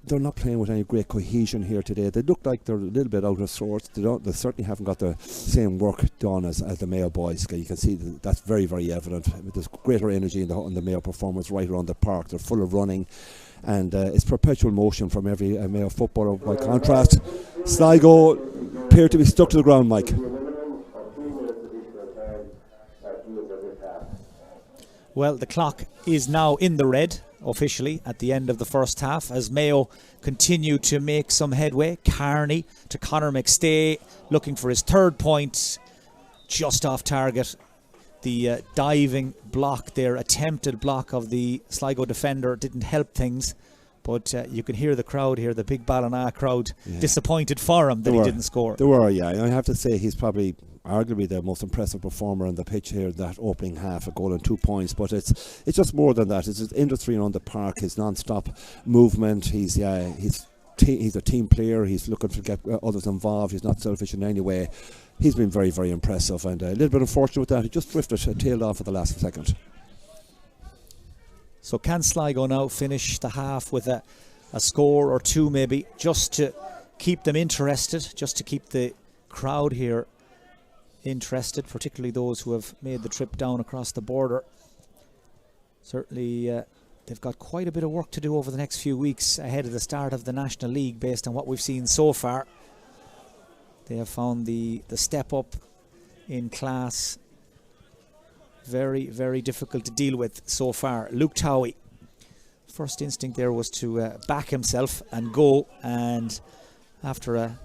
they're not playing with any great cohesion here today. They look like they're a little bit out of sorts. They certainly haven't got the same work done as the Mayo boys. You can see that's very, very evident. There's greater energy in the Mayo performance right around the park. They're full of running, and it's perpetual motion from every Mayo footballer. By contrast, Sligo appear to be stuck to the ground, Mike. Well, the clock is now in the red, officially, at the end of the first half, as Mayo continue to make some headway. Carney to Conor McStay, looking for his third point, just off target. The diving block, their attempted block of the Sligo defender, didn't help things. But you can hear the crowd here, the big Ballina crowd, disappointed for him that he didn't score. There were, I have to say he's probably arguably the most impressive performer on the pitch here in that opening half, a goal and 2 points. But it's just more than that. It's his industry around the park, his non-stop movement. He's a team player. He's looking to get others involved. He's not selfish in any way. He's been very, very impressive, and a little bit unfortunate with that. He just drifted, tailed off at the last second. So can Sligo now finish the half with a score or two maybe, just to keep them interested, just to keep the crowd here interested, particularly those who have made the trip down across the border? Certainly they've got quite a bit of work to do over the next few weeks ahead of the start of the National League, based on what we've seen so far. They have found the step up in class very, very difficult to deal with so far. Luke Towie, first instinct there was to back himself and go, and after a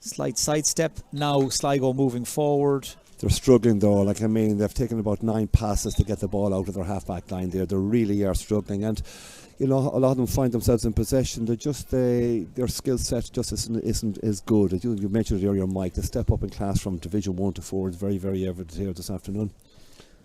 slight sidestep, now Sligo moving forward. They're struggling though, they've taken about 9 passes to get the ball out of their half-back line there. They really are struggling, and a lot of them find themselves in possession. They're just their skill set just isn't as good. You mentioned it earlier, Mike, the step up in class from Division 1 to 4 is very, very evident here this afternoon.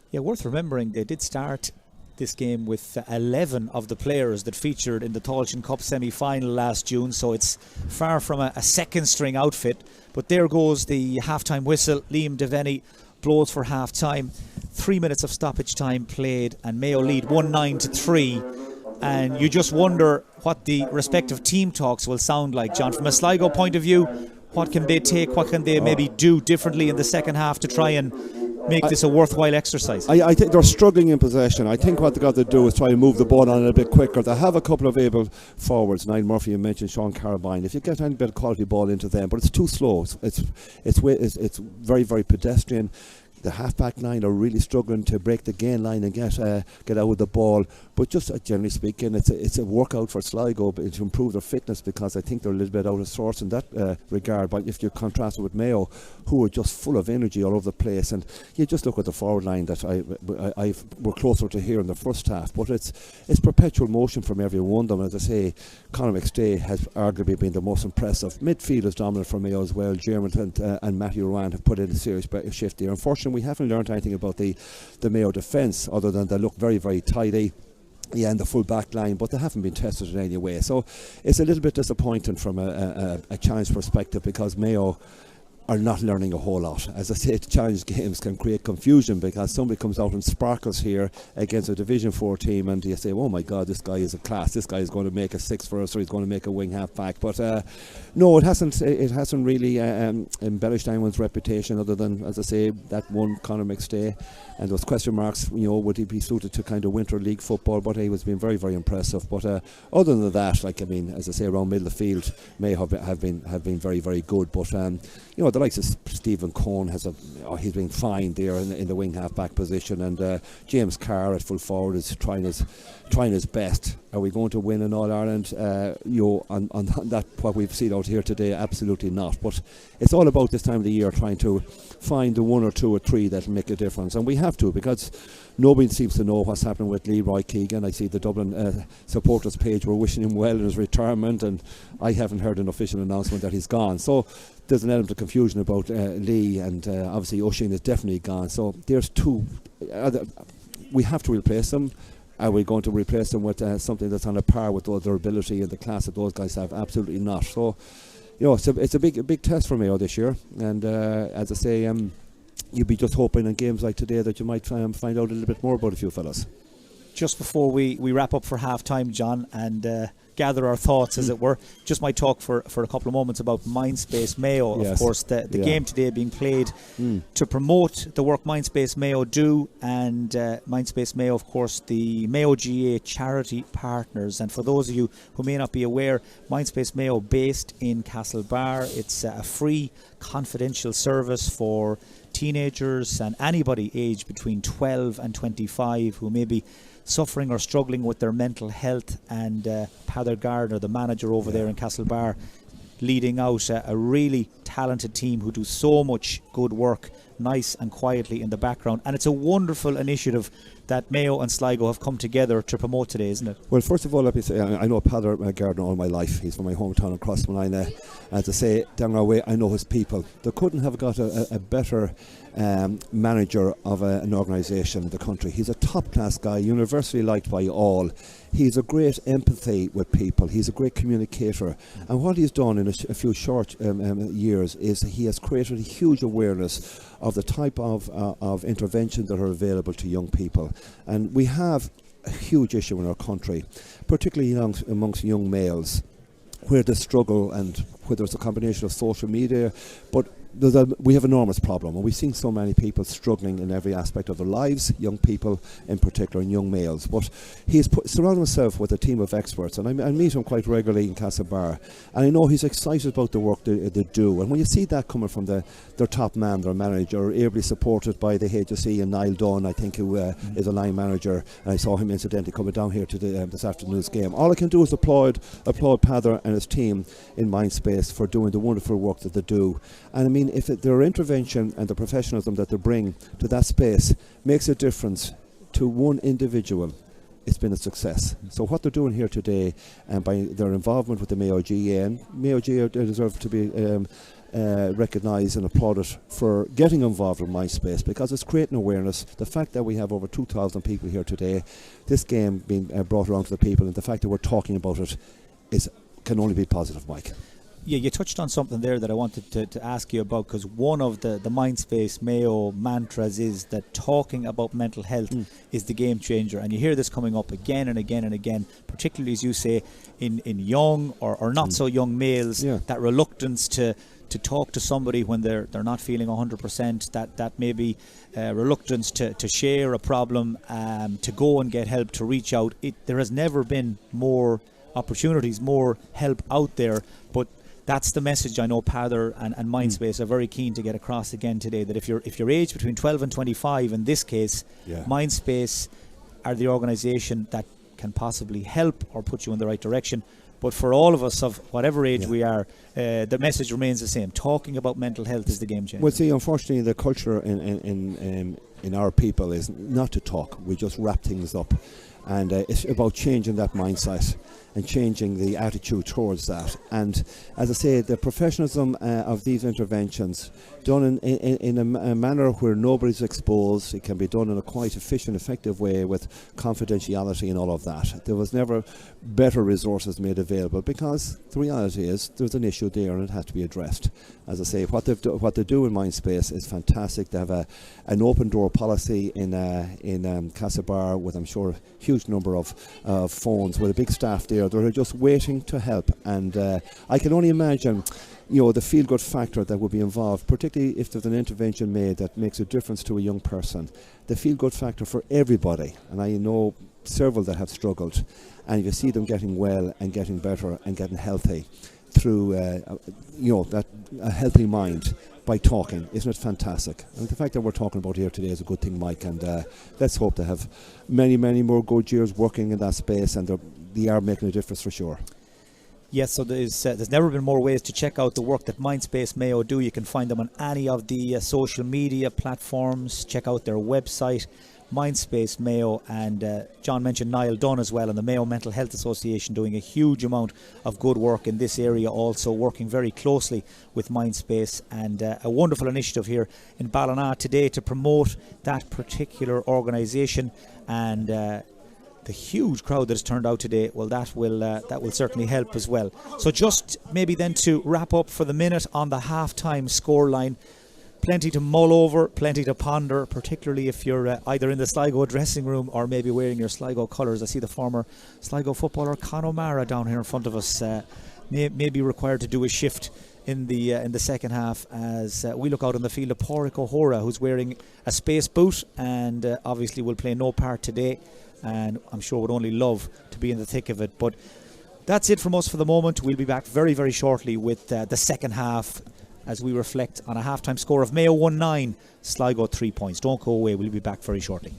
Yeah, worth remembering, they did start this game with 11 of the players that featured in the Tailteann Cup semi-final last June, so it's far from a second string outfit. But there goes the half-time whistle. Liam Devaney blows for half-time. 3 minutes of stoppage time played, and Mayo lead 1-9 to 3. And you just wonder what the respective team talks will sound like, John. From a Sligo point of view, what can they take, what can they maybe do differently in the second half to try and make this a worthwhile exercise? I think they're struggling in possession. I think what they've got to do is try and move the ball on a bit quicker. They have a couple of able forwards. Niall Murphy, you mentioned Sean Carabine. If you get any bit of quality ball into them, but it's too slow. It's very, very pedestrian. The half-back line are really struggling to break the gain line and get out with the ball. But just generally speaking, it's a workout for Sligo to improve their fitness, because I think they're a little bit out of sorts in that regard. But if you contrast it with Mayo, who are just full of energy all over the place, and you just look at the forward line that I were closer to here in the first half. But it's perpetual motion from every one of them. As I say, Conor McStay has arguably been the most impressive. Midfield is dominant for Mayo as well. Dermot and Matthew Rowan have put in a serious shift there. Unfortunately, we haven't learned anything about the Mayo defence, other than they look very, very tidy. Yeah, and the full back line, but they haven't been tested in any way. So it's a little bit disappointing from a challenge perspective, because Mayo are not learning a whole lot. As I say, challenge games can create confusion, because somebody comes out and sparkles here against a Division 4 team, and you say, oh my God, this guy is a class, this guy is going to make a six for us, or he's going to make a wing half back. But no, it hasn't really embellished anyone's reputation, other than, as I say, that one Conor McStay, and those question marks, would he be suited to kind of winter league football? But he was being very, very impressive. But other than that, as I say, around middle of the field, Mayo have been very, very good. But the likes of Stephen Cohn he's been fine there in the wing half back position, and James Carr at full forward is trying his best. Are we going to win in All Ireland? On that, what we've seen out here today, absolutely not. But it's all about this time of the year trying to find the one or two or three that will make a difference, and we have to, because nobody seems to know what's happening with Leroy Keegan. I see the Dublin supporters page were wishing him well in his retirement, and I haven't heard an official announcement that he's gone. So there's an element of confusion about Lee, and obviously O'Shane is definitely gone. So there's two. We have to replace them. Are we going to replace them with something that's on a par with their ability and the class that those guys have? Absolutely not. So, it's a big test for Mayo this year. And as I say, you'd be just hoping in games like today that you might find out a little bit more about a few fellas. Just before we wrap up for half time, John, and gather our thoughts, as it were, just might talk for a couple of moments about Mindspace Mayo. Yes. Of course, the game today being played to promote the work Mindspace Mayo do, and Mindspace Mayo, of course, the Mayo GA charity partners. And for those of you who may not be aware, Mindspace Mayo, based in Castlebar, it's a free confidential service for teenagers and anybody aged between 12 and 25 who may be suffering or struggling with their mental health. And Peadar Gardner, the manager over there in Castlebar, leading out a really talented team who do so much good work, nice and quietly in the background. And it's a wonderful initiative that Mayo and Sligo have come together to promote today, isn't it? Well, first of all, let me say, I know Peadar Gardner all my life. He's from my hometown in Crossmolina. As I say, down our way, I know his people. They couldn't have got a better manager of an organisation in the country. He's a top-class guy, universally liked by all. He's a great empathy with people. He's a great communicator. And what he's done in a few short years is he has created a huge awareness of the type of interventions that are available to young people. And we have a huge issue in our country, particularly amongst young males, where they struggle, and whether it's a combination of social media, but we have an enormous problem, and we've seen so many people struggling in every aspect of their lives, young people in particular, and young males. But he's surrounded himself with a team of experts, and I meet him quite regularly in Castlebar, and I know he's excited about the work they do. And when you see that coming from their top man, their manager, ably supported by the HSE and Niall Dunn, I think, who is a line manager, and I saw him incidentally coming down here to this afternoon's game. All I can do is applaud Peadar and his team in Mindspace for doing the wonderful work that they do. And I mean, if their intervention and the professionalism that they bring to that space makes a difference to one individual, it's been a success. So what they're doing here today, and by their involvement with the Mayo GA, and Mayo GA deserve to be recognised and applauded for getting involved in Mindspace, because it's creating awareness. The fact that we have over 2,000 people here today, this game being brought around to the people, and the fact that we're talking about it can only be positive, Mike. Yeah, you touched on something there that I wanted to ask you about, because one of the Mindspace Mayo mantras is that talking about mental health is the game changer. And you hear this coming up again and again and again, particularly, as you say, in young or not so young males, that reluctance to to talk to somebody when they're not feeling 100%, that maybe reluctance to share a problem, to go and get help, to reach out. There has never been more opportunities, more help out there, but that's the message I know Pather and Mindspace are very keen to get across again today, that if you're aged between 12 and 25, in this case, Mindspace are the organisation that can possibly help or put you in the right direction. But for all of us of whatever age we are, the message remains the same. Talking about mental health is the game changer. Well, see, unfortunately, the culture in our people is not to talk. We just wrap things up. And it's about changing that mindset and changing the attitude towards that. And as I say, the professionalism of these interventions done in a manner where nobody's exposed, it can be done in a quite efficient, effective way with confidentiality and all of that. There was never better resources made available, because the reality is there's an issue there and it has to be addressed. As I say, what they do in Mindspace is fantastic. They have an open door policy in Castlebar with, I'm sure, a huge number of phones with a big staff there. They're just waiting to help, and I can only imagine, the feel-good factor that would be involved, particularly if there's an intervention made that makes a difference to a young person. The feel-good factor for everybody, and I know several that have struggled, and you see them getting well and getting better and getting healthy through that a healthy mind by talking. Isn't it fantastic? And the fact that we're talking about here today is a good thing, Mike, and let's hope to have many more good years working in that space, and they are making a difference for sure. Yes, so there's never been more ways to check out the work that Mindspace Mayo do. You can find them on any of the social media platforms. Check out their website, Mindspace Mayo, and John mentioned Niall Dunn as well, and the Mayo Mental Health Association doing a huge amount of good work in this area, also working very closely with Mindspace, and a wonderful initiative here in Ballina today to promote that particular organisation, and the huge crowd that has turned out today, well, that will certainly help as well. So just maybe then to wrap up for the minute on the half-time scoreline, plenty to mull over, plenty to ponder, particularly if you're either in the Sligo dressing room or maybe wearing your Sligo colours. I see the former Sligo footballer Con O'Mara down here in front of us, may be required to do a shift in the second half as we look out on the field of Pádraig O'Hora, who's wearing a space boot and obviously will play no part today, and I'm sure would only love to be in the thick of it. But that's it from us for the moment. We'll be back very, very shortly with the second half as we reflect on a half-time score of Mayo 1-9, Sligo 3 points. Don't go away. We'll be back very shortly.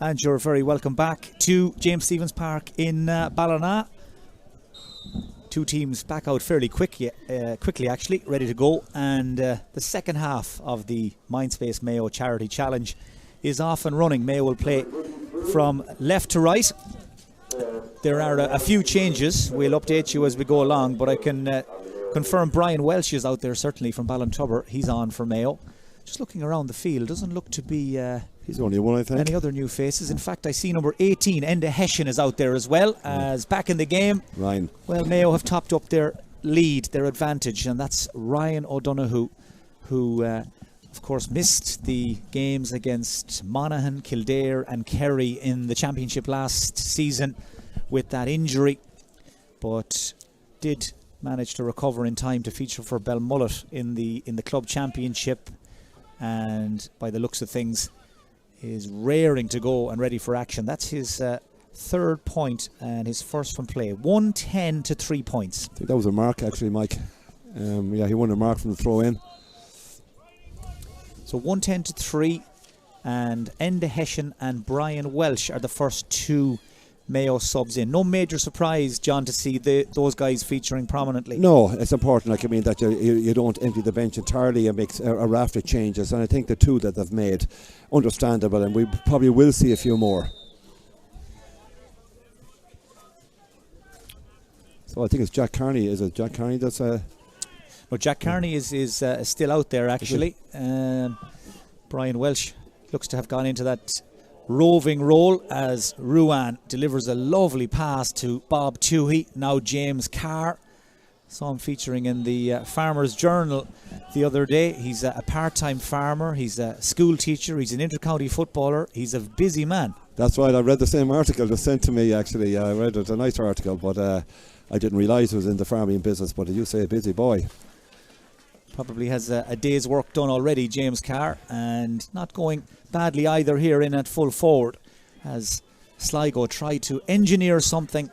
And you're very welcome back to James Stephens Park in Ballina. Two teams back out fairly quickly actually, ready to go. And the second half of the Mindspace Mayo Charity Challenge is off and running. Mayo will play from left to right. There are a few changes. We'll update you as we go along, but I can confirm Brian Welsh is out there, certainly from Ballintubber. He's on for Mayo. Just looking around the field, doesn't look to be he's the only one, I think. Any other new faces. In fact, I see number 18, Enda Hessian, is out there as well, as back in the game. Ryan. Well, Mayo have topped up their lead, their advantage, and that's Ryan O'Donoghue, who of course missed the games against Monaghan, Kildare and Kerry in the championship last season with that injury, but did manage to recover in time to feature for Belmullet in the club championship, and by the looks of things is raring to go and ready for action. That's his third point and his first from play. 110 to 3 points. I think that was a mark actually, Mike. He won a mark from the throw in. So 110 to 3, and Enda Hessian and Brian Welsh are the first two Mayo subs in. No major surprise, John, to see those guys featuring prominently. No, it's important. That you don't empty the bench entirely and make a raft of changes. And I think the two that they've made, understandable, and we probably will see a few more. So I think it's Jack Carney. Is it Jack Carney that's Well, Jack Carney is still out there actually. Brian Welsh looks to have gone into that roving role as Ruan delivers a lovely pass to Bob Toohey. Now James Carr. Saw him featuring in the Farmer's Journal the other day. He's a part-time farmer, he's a school teacher, he's an inter-county footballer, he's a busy man. That's right, I read the same article just sent to me actually. I read it, a nice article, but I didn't realise it was in the farming business, but you say a busy boy. Probably has a day's work done already, James Carr, and not going badly either here in at full forward as Sligo tried to engineer something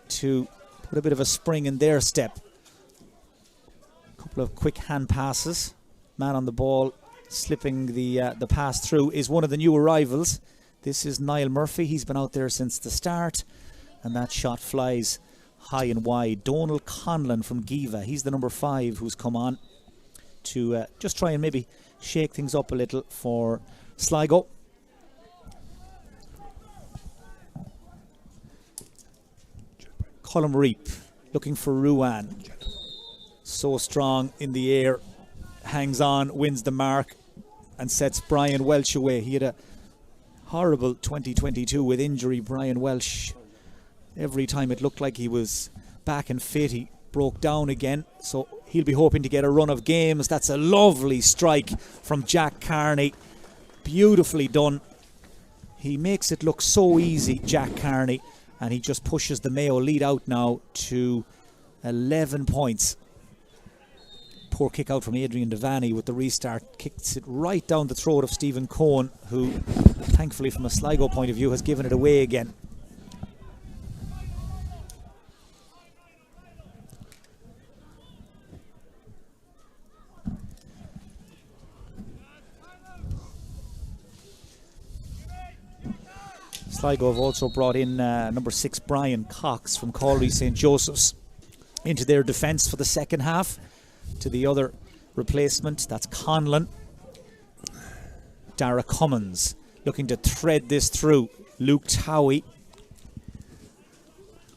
to put a bit of a spring in their step. A couple of quick hand passes, man on the ball slipping the pass through is one of the new arrivals. This is Niall Murphy. He's been out there since the start, and that shot flies high and wide. Donal Conlon from Giva, he's the number 5 who's come on to just try and maybe shake things up a little for Sligo. Colm Reap looking for Ruan. So strong in the air, hangs on, wins the mark and sets Brian Welsh away. He had a horrible 2022 with injury. Brian Welsh, every time it looked like he was back and fit, he broke down again, so he'll be hoping to get a run of games. That's a lovely strike from Jack Carney, beautifully done. He makes it look so easy, Jack Carney, and he just pushes the Mayo lead out now to 11 points. Poor kick out from Adrian Devaney with the restart, kicks it right down the throat of Stephen Cohen, who thankfully from a Sligo point of view has given it away again. Sligo have also brought in number 6 Brian Cox from Calry St. Joseph's into their defence for the second half. To the other replacement, that's Conlon. Dara Cummins looking to thread this through. Luke Towie.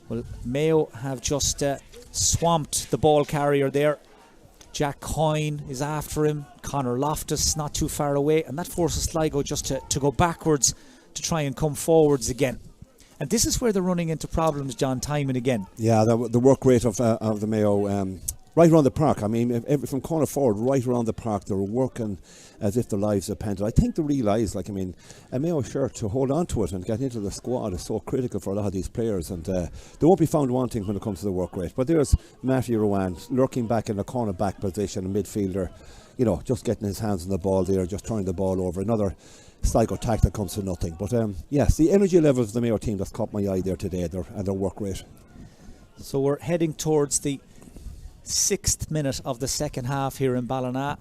Well, Mayo have just swamped the ball carrier there. Jack Coyne is after him. Conor Loftus not too far away, and that forces Sligo just to go backwards to try and come forwards again. And this is where they're running into problems, John, time and again. Yeah, the work rate of the Mayo right around the park. I mean, from corner forward, right around the park, they're working as if their lives depended. I think they realise, a Mayo shirt to hold on to it and get into the squad is so critical for a lot of these players, and they won't be found wanting when it comes to the work rate. But there's Matthew Rowan lurking back in the corner back position, a midfielder, just getting his hands on the ball there, just turning the ball over. Another Sligo attack that comes to nothing. But yes, the energy levels of the Mayo team that's caught my eye there today, and their work rate. So we're heading towards the 6th minute of the second half here in Ballina.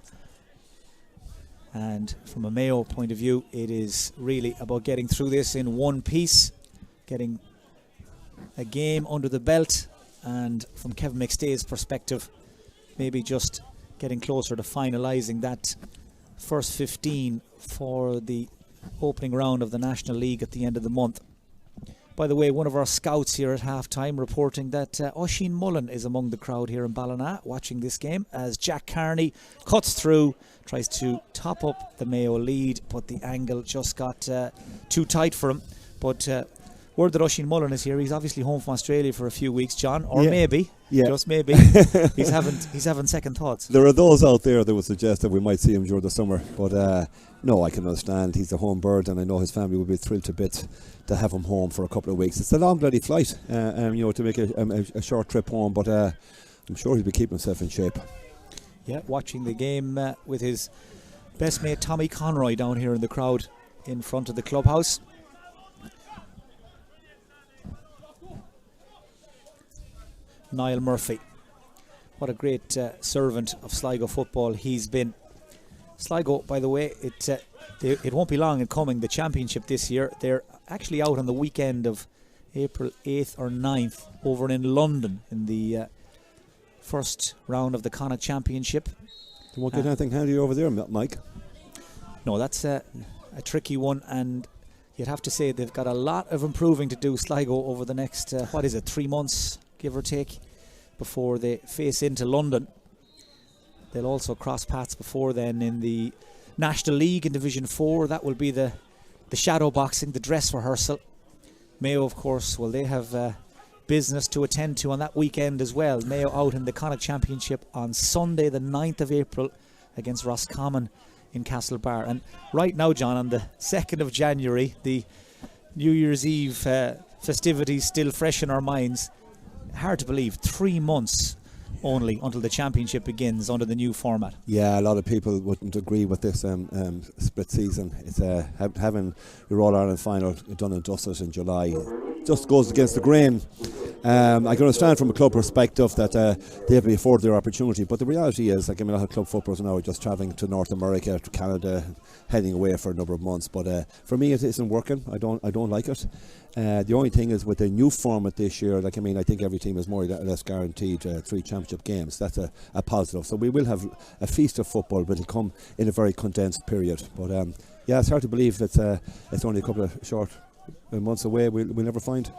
And from a Mayo point of view, it is really about getting through this in one piece, getting a game under the belt, and from Kevin McStay's perspective, maybe just getting closer to finalising that first 15 for the opening round of the National League at the end of the month. By the way, one of our scouts here at half-time reporting that Oisín Mullen is among the crowd here in Ballina watching this game as Jack Carney cuts through, tries to top up the Mayo lead, but the angle just got too tight for him. But word that Oisín Mullen is here. He's obviously home from Australia for a few weeks, John, or maybe, just maybe, he's having second thoughts. There are those out there that would suggest that we might see him during the summer, but no, I can understand. He's a home bird, and I know his family will be thrilled to bits to have him home for a couple of weeks. It's a long bloody flight, to make a short trip home, but I'm sure he'll be keeping himself in shape. Yeah, watching the game with his best mate Tommy Conroy down here in the crowd in front of the clubhouse. Niall Murphy, what a great servant of Sligo football he's been. Sligo, by the way, it won't be long in coming, the championship this year. They're actually out on the weekend of April 8th or 9th over in London in the first round of the Connacht Championship. They won't get anything handy over there, Mike. No, that's a tricky one, and you'd have to say they've got a lot of improving to do, Sligo, over the next 3 months, give or take, before they face into London. They'll also cross paths before then in the National League in Division 4. That will be the shadow boxing, the dress rehearsal. Mayo, of course, well, they have business to attend to on that weekend as well. Mayo out in the Connacht Championship on Sunday the 9th of April against Roscommon in Castlebar. And right now, John, on the 2nd of January, the New Year's Eve festivities still fresh in our minds. Hard to believe, 3 months only until the championship begins under the new format. Yeah, a lot of people wouldn't agree with this split season. It's having your All-Ireland final done and dusted in July just goes against the grain. I can understand from a club perspective that they have to be afforded their opportunity, but the reality is, a lot of club footballers now are just travelling to North America, to Canada, heading away for a number of months. But for me, it isn't working. I don't like it. The only thing is with the new format this year, I think every team is more or less guaranteed 3 championship games. That's a positive. So we will have a feast of football, but it'll come in a very condensed period. But it's hard to believe that it's only a couple of short months away. We'll never find.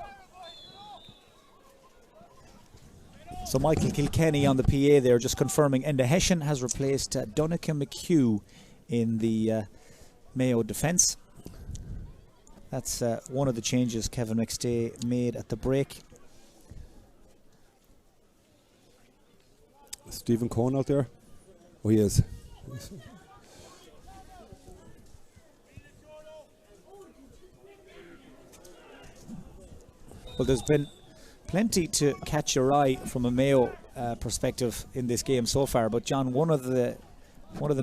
So Michael Kilkenny on the PA there, just confirming Enda Hession has replaced Donncha McHugh in the Mayo defence. That's one of the changes Kevin McStay made at the break. Stephen Cohen out there? Oh, he is. Well, there's been plenty to catch your eye from a Mayo perspective in this game so far, but John, one of the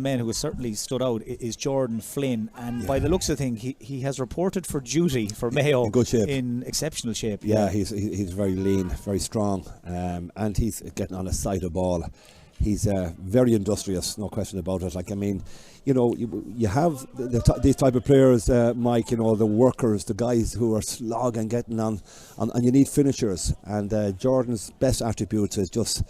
men who has certainly stood out is Jordan Flynn, and by the looks of things, he has reported for duty for Mayo in good shape, in exceptional shape. Yeah, he's very lean, very strong, and he's getting on a side of ball. He's very industrious, no question about it. You have these type of players, Mike. The workers, the guys who are slogging, getting on, and you need finishers. And Jordan's best attributes is just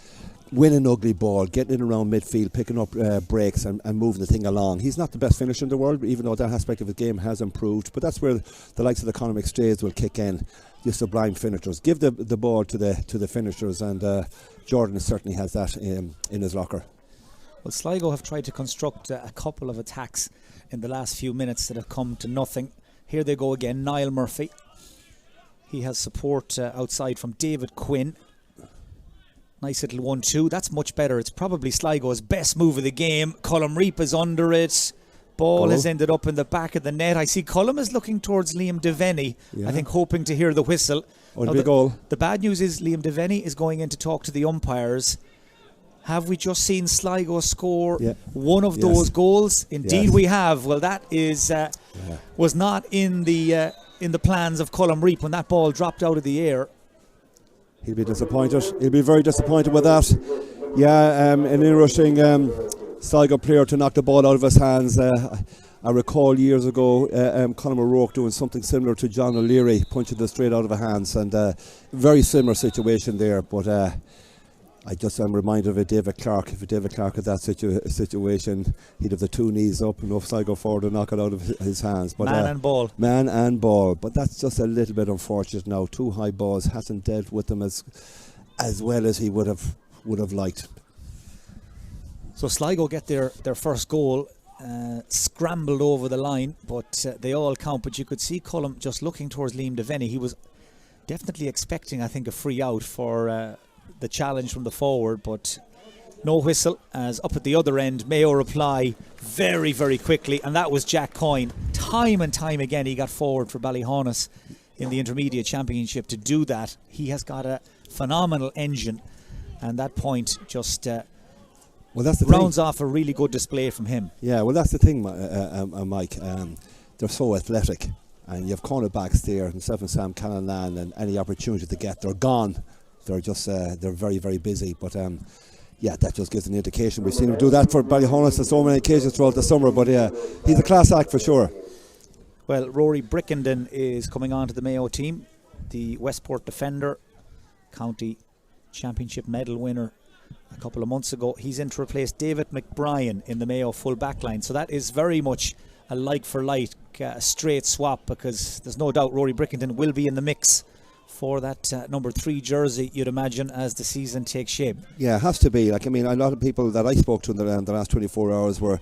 win an ugly ball, getting in around midfield, picking up breaks and moving the thing along. He's not the best finisher in the world, even though that aspect of his game has improved. But that's where the likes of the Conor McStays will kick in. The sublime finishers. Give the ball to the finishers, and Jordan certainly has that in his locker. Well, Sligo have tried to construct a couple of attacks in the last few minutes that have come to nothing. Here they go again, Niall Murphy. He has support outside from David Quinn. Nice little 1-2. That's much better. It's probably Sligo's best move of the game. Colm Reap is under it. Ball has ended up in the back of the net. I see Colm is looking towards Liam Devaney, I think hoping to hear the whistle. Goal. The bad news is Liam Devaney is going in to talk to the umpires. Have we just seen Sligo score one of those goals? Indeed we have. Well, that is was not in the plans of Colm Reap when that ball dropped out of the air. He'll be disappointed. He'll be very disappointed with that. An interesting Sligo player to knock the ball out of his hands. I recall years ago Conor O'Rourke doing something similar to John O'Leary, punching it straight out of his hands, and very similar situation there. But I'm reminded of David Clark. If David Clark had that situation, he'd have the two knees up, enough Sligo forward to knock it out of his hands. But, Man and ball. But that's just a little bit unfortunate now. Two high balls, hasn't dealt with them as well as he would have liked. So Sligo get their first goal, scrambled over the line, but they all count. But you could see Cullum just looking towards Liam Devaney. He was definitely expecting, I think, a free out for the challenge from the forward, but no whistle, as up at the other end Mayo reply very, very quickly, and that was Jack Coyne. Time and time again he got forward for Ballyhonus in the Intermediate Championship to do that. He has got a phenomenal engine, and that point just rounds off a really good display from him. Yeah, well, that's the thing, Mike. They're so athletic, and you have cornerbacks there, himself and Sam Callan, and any opportunity to get, they're gone. They're just they're very, very busy. But that just gives an indication. We've seen him do that for Ballyhonus on so many occasions throughout the summer. But he's a class act for sure. Well, Rory Brickenden is coming on to the Mayo team, the Westport defender, county championship medal winner a couple of months ago. He's in to replace David McBrien in the Mayo full back line. So that is very much a like for like, straight swap, because there's no doubt Rory Brickenden will be in the mix for that number 3 jersey, you'd imagine, as the season takes shape. Yeah, it has to be. A lot of people that I spoke to in the last 24 hours were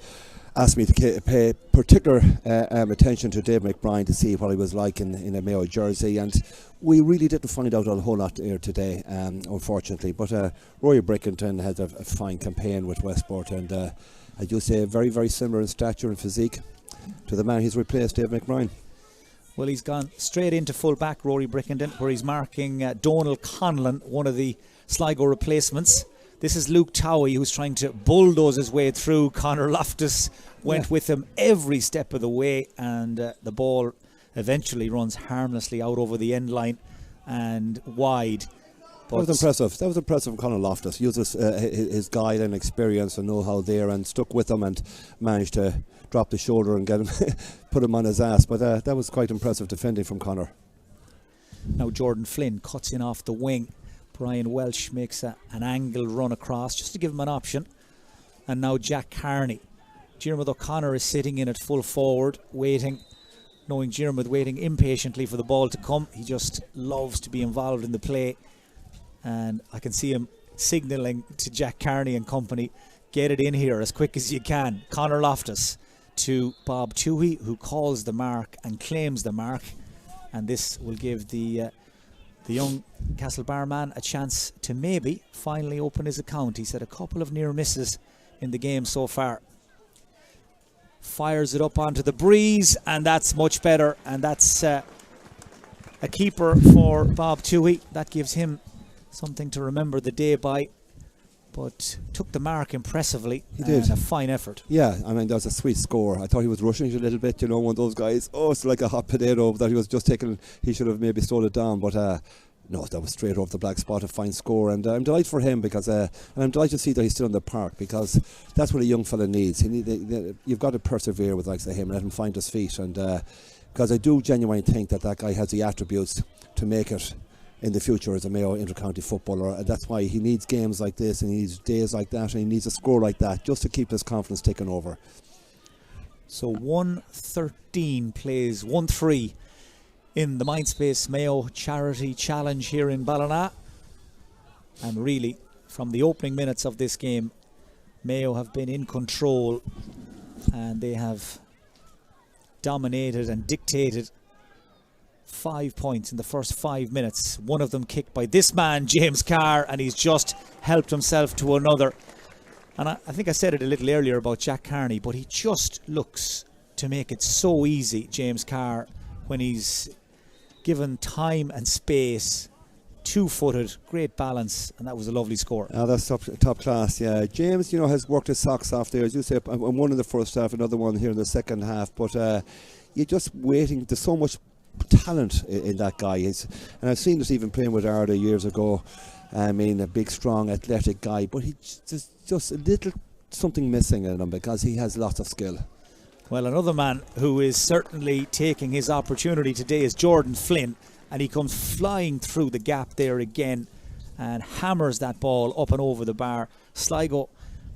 asked me to pay particular attention to Dave McBrien to see what he was like in a Mayo jersey, and we really didn't find out a whole lot here today, unfortunately. But Rory Brickenden has a fine campaign with Westport, and I do say very, very similar in stature and physique to the man he's replaced, Dave McBrien. Well, he's gone straight into full back, Rory Brickenden, where he's marking Donal Conlon, one of the Sligo replacements. This is Luke Towie, who's trying to bulldoze his way through. Conor Loftus went with him every step of the way, and the ball eventually runs harmlessly out over the end line and wide. That was impressive. That was impressive from Conor Loftus. He uses his guile and experience and know-how there, and stuck with him and managed to drop the shoulder and get him, put him on his ass. But that was quite impressive defending from Conor. Now Jordan Flynn cuts in off the wing. Brian Welsh makes an angled run across just to give him an option. And now Jack Carney. Diarmuid O'Connor is sitting in at full forward, waiting, knowing Diarmuid waiting impatiently for the ball to come. He just loves to be involved in the play. And I can see him signalling to Jack Carney and company, get it in here as quick as you can. Conor Loftus to Bob Toohey, who calls the mark and claims the mark. And this will give the young Castlebar man a chance to maybe finally open his account. He's had a couple of near misses in the game so far. Fires it up onto the breeze, and that's much better. And that's a keeper for Bob Toohey. That gives him something to remember the day by. But took the mark impressively. He did. A fine effort. Yeah, that was a sweet score. I thought he was rushing it a little bit, one of those guys, it's like a hot potato that he was just taking. He should have maybe slowed it down, but no, that was straight off the black spot, a fine score. And I'm delighted for him, because and I'm delighted to see that he's still in the park, because that's what a young fella needs. You've got to persevere with likes of him and let him find his feet. And because I do genuinely think that guy has the attributes to make it in the future as a Mayo inter-county footballer, and that's why he needs games like this, and he needs days like that, and he needs a score like that just to keep his confidence ticking over. So 1:13 plays 1-3 in the Mindspace Mayo Charity Challenge here in Ballina, and really from the opening minutes of this game Mayo have been in control, and they have dominated and dictated 5 points in the first 5 minutes. One of them kicked by this man, James Carr, and he's just helped himself to another. And I think I said it a little earlier about Jack Carney, but he just looks to make it so easy, James Carr, when he's given time and space. 2-footed, great balance, and that was a lovely score. That's top class, yeah. James, has worked his socks off there, as you say, one in the first half, another one here in the second half, but you're just waiting. There's so much talent in that guy. And I've seen this even playing with Arda years ago. A big, strong, athletic guy, but he's just a little something missing in him because he has lots of skill. Well, another man who is certainly taking his opportunity today is Jordan Flynn, and he comes flying through the gap there again and hammers that ball up and over the bar. Sligo,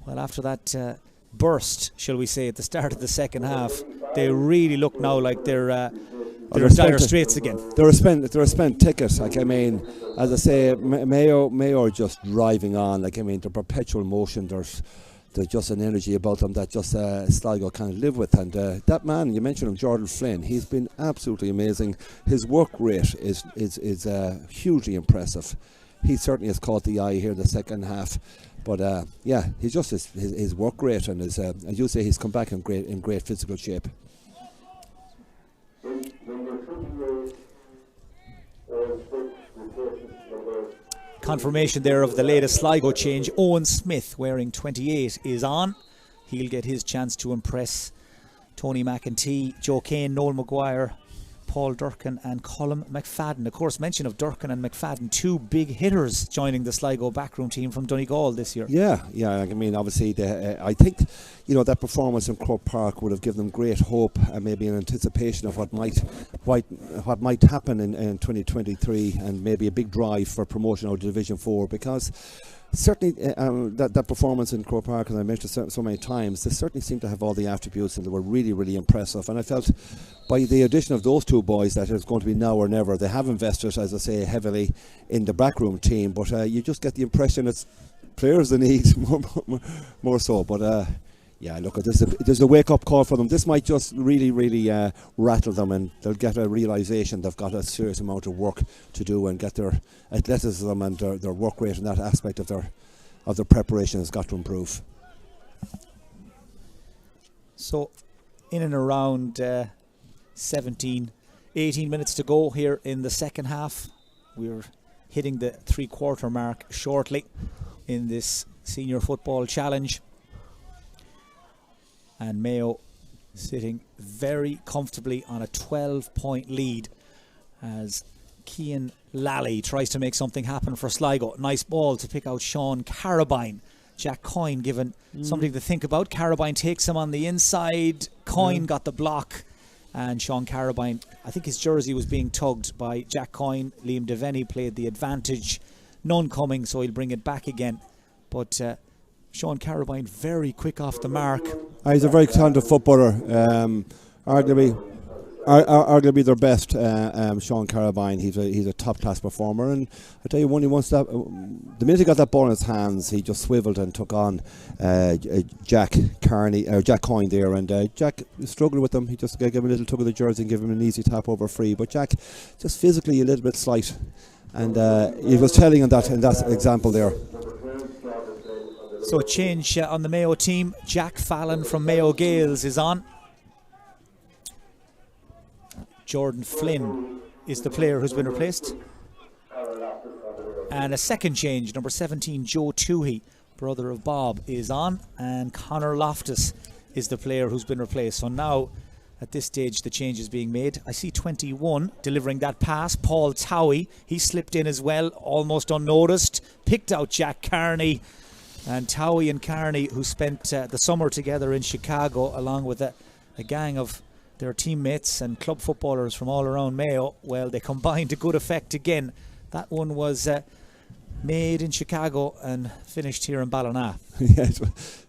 well, after that burst, shall we say, at the start of the second half, they really look now like they're in dire straits again. They're a spent ticket. Like, I mean, as I say, Mayo are just driving on. Like, I mean, they're perpetual motion. There's just an energy about them that just Sligo can't live with. And that man, you mentioned him, Jordan Flynn, he's been absolutely amazing. His work rate is hugely impressive. He certainly has caught the eye here in the second half. But yeah, he's just his work rate, and as you say, he's come back in great physical shape. Confirmation there of the latest Sligo change. Owen Smith, wearing 28, is on. He'll get his chance to impress Tony McEntee, Joe Kane, Noel Maguire, Paul Durkin and Colm McFadden. Of course, mention of Durkin and McFadden, two big hitters joining the Sligo backroom team from Donegal this year. Yeah. I mean, obviously, I think, that performance in Croke Park would have given them great hope and maybe an anticipation of what might happen in 2023, and maybe a big drive for promotion out of Division 4, because certainly that performance in Croke Park, as I mentioned so many times, they certainly seemed to have all the attributes, and they were really, really impressive. And I felt by the addition of those two boys that it's going to be now or never. They have invested, as I say, heavily in the backroom team, but you just get the impression it's players they need more so. But yeah, look, there's a wake-up call for them. This might just really, really rattle them, and they'll get a realisation they've got a serious amount of work to do, and get their athleticism and their work rate and that aspect of their preparation has got to improve. So, in and around 18 minutes to go here in the second half. We're hitting the three-quarter mark shortly in this Senior Football Challenge. And Mayo sitting very comfortably on a 12-point lead as Cian Lally tries to make something happen for Sligo. Nice ball to pick out Sean Carabine. Jack Coyne given something to think about. Carabine takes him on the inside. Coyne got the block, and Sean Carabine, I think his jersey was being tugged by Jack Coyne. Liam Devaney played the advantage. None coming, so he'll bring it back again. But Sean Carabine very quick off the mark. He's a very talented footballer. Arguably their best, Sean Carabine. He's a top class performer, and I tell you, when he wants that, the minute he got that ball in his hands, he just swiveled and took on Jack Coyne there, and Jack struggled with him. He just gave him a little tug of the jersey and gave him an easy tap over free, but Jack just physically a little bit slight, and he was telling in that example there. So a change on the Mayo team. Jack Fallon from Mayo Gales is on. Jordan Flynn is the player who's been replaced. And a second change, number 17, Joe Toohey, brother of Bob, is on. And Conor Loftus is the player who's been replaced. So now, at this stage, the change is being made. I see 21 delivering that pass. Paul Towie, he slipped in as well, almost unnoticed. Picked out Jack Carney. And Towie and Carney, who spent the summer together in Chicago, along with a gang of their teammates and club footballers from all around Mayo, well, they combined to good effect again. That one was made in Chicago and finished here in Ballina. Yeah, it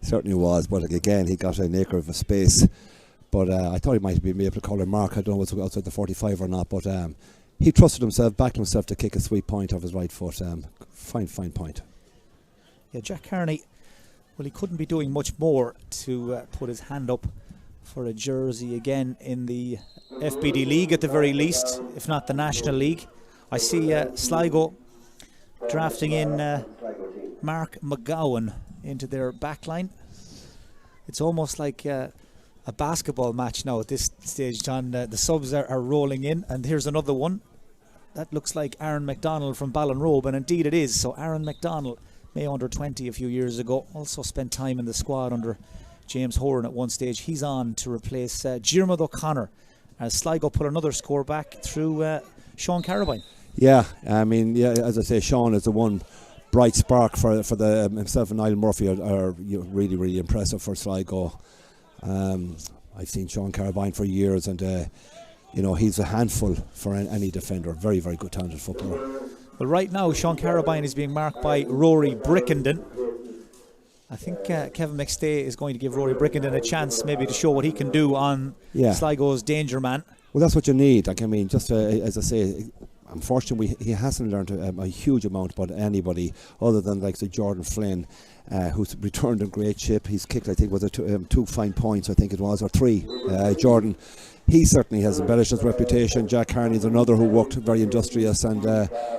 certainly was. But again, he got an acre of a space. But I thought he might be able to call him Mark. I don't know if it was outside the 45 or not. But he trusted himself, backed himself to kick a sweet point off his right foot. Fine point. Yeah, Jack Carney, well, he couldn't be doing much more to put his hand up for a jersey again in the FBD League at the very least, if not the National League. I see Sligo drafting in Mark McGowan into their backline. It's almost like a basketball match now at this stage, John. The subs are rolling in, and here's another one. That looks like Aaron McDonald from Ballinrobe, and indeed it is. So Aaron McDonald, Mayo under 20 a few years ago, also spent time in the squad under James Horan at one stage. He's on to replace Diarmuid O'Connor as Sligo put another score back through Sean Carabine. Yeah, I mean, yeah, as I say, Sean is the one bright spark for the himself and Niall Murphy are really, really impressive for Sligo. I've seen Sean Carabine for years, and he's a handful for any defender. Very, very good, talented footballer. Well, right now Sean Carabine is being marked by Rory Brickenden. I think Kevin McStay is going to give Rory Brickenden a chance maybe to show what he can do on Sligo's danger man. Well, that's what you need. Just as I say, unfortunately he hasn't learned a huge amount about anybody other than like the Jordan Flynn, who's returned in great shape. He's kicked, I think, was it 2 fine points, I think it was, or 3. Jordan, he certainly has embellished his reputation. Jack Harney's another who worked very industrious, and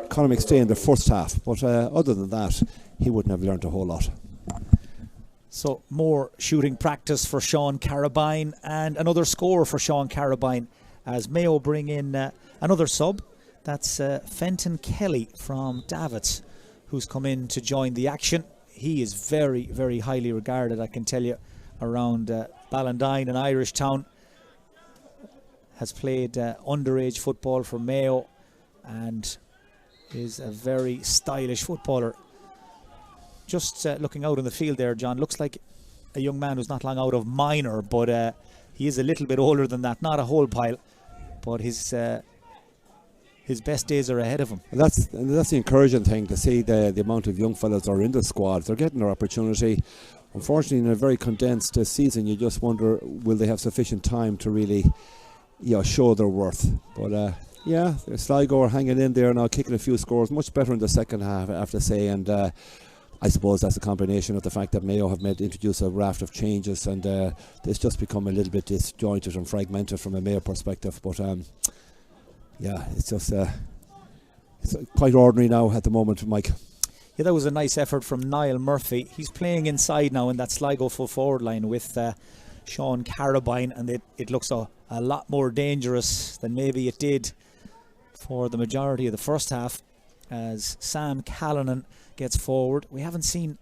Conor McStay in the first half. But other than that, he wouldn't have learned a whole lot. So more shooting practice for Sean Carabine, and another score for Sean Carabine as Mayo bring in another sub. That's Fenton Kelly from Davids, who's come in to join the action. He is very, very highly regarded, I can tell you, around Ballandine and Irish Town. Has played underage football for Mayo and is a very stylish footballer. Just looking out on the field there, John, looks like a young man who's not long out of minor, but he is a little bit older than that. Not a whole pile, but his best days are ahead of him. And that's the encouraging thing, to see the amount of young fellas that are in the squad. They're getting their opportunity. Unfortunately, in a very condensed season, you just wonder, will they have sufficient time to really show their worth? But Sligo are hanging in there now, kicking a few scores, much better in the second half, I have to say. And I suppose that's a combination of the fact that Mayo have introduced a raft of changes, and it's just become a little bit disjointed and fragmented from a Mayo perspective. But it's just it's quite ordinary now at the moment, Mike. Yeah, that was a nice effort from Niall Murphy. He's playing inside now in that Sligo full forward line with Sean Carabine, and it looks a lot more dangerous than maybe it did for the majority of the first half, as Sam Callanan gets forward. We haven't seen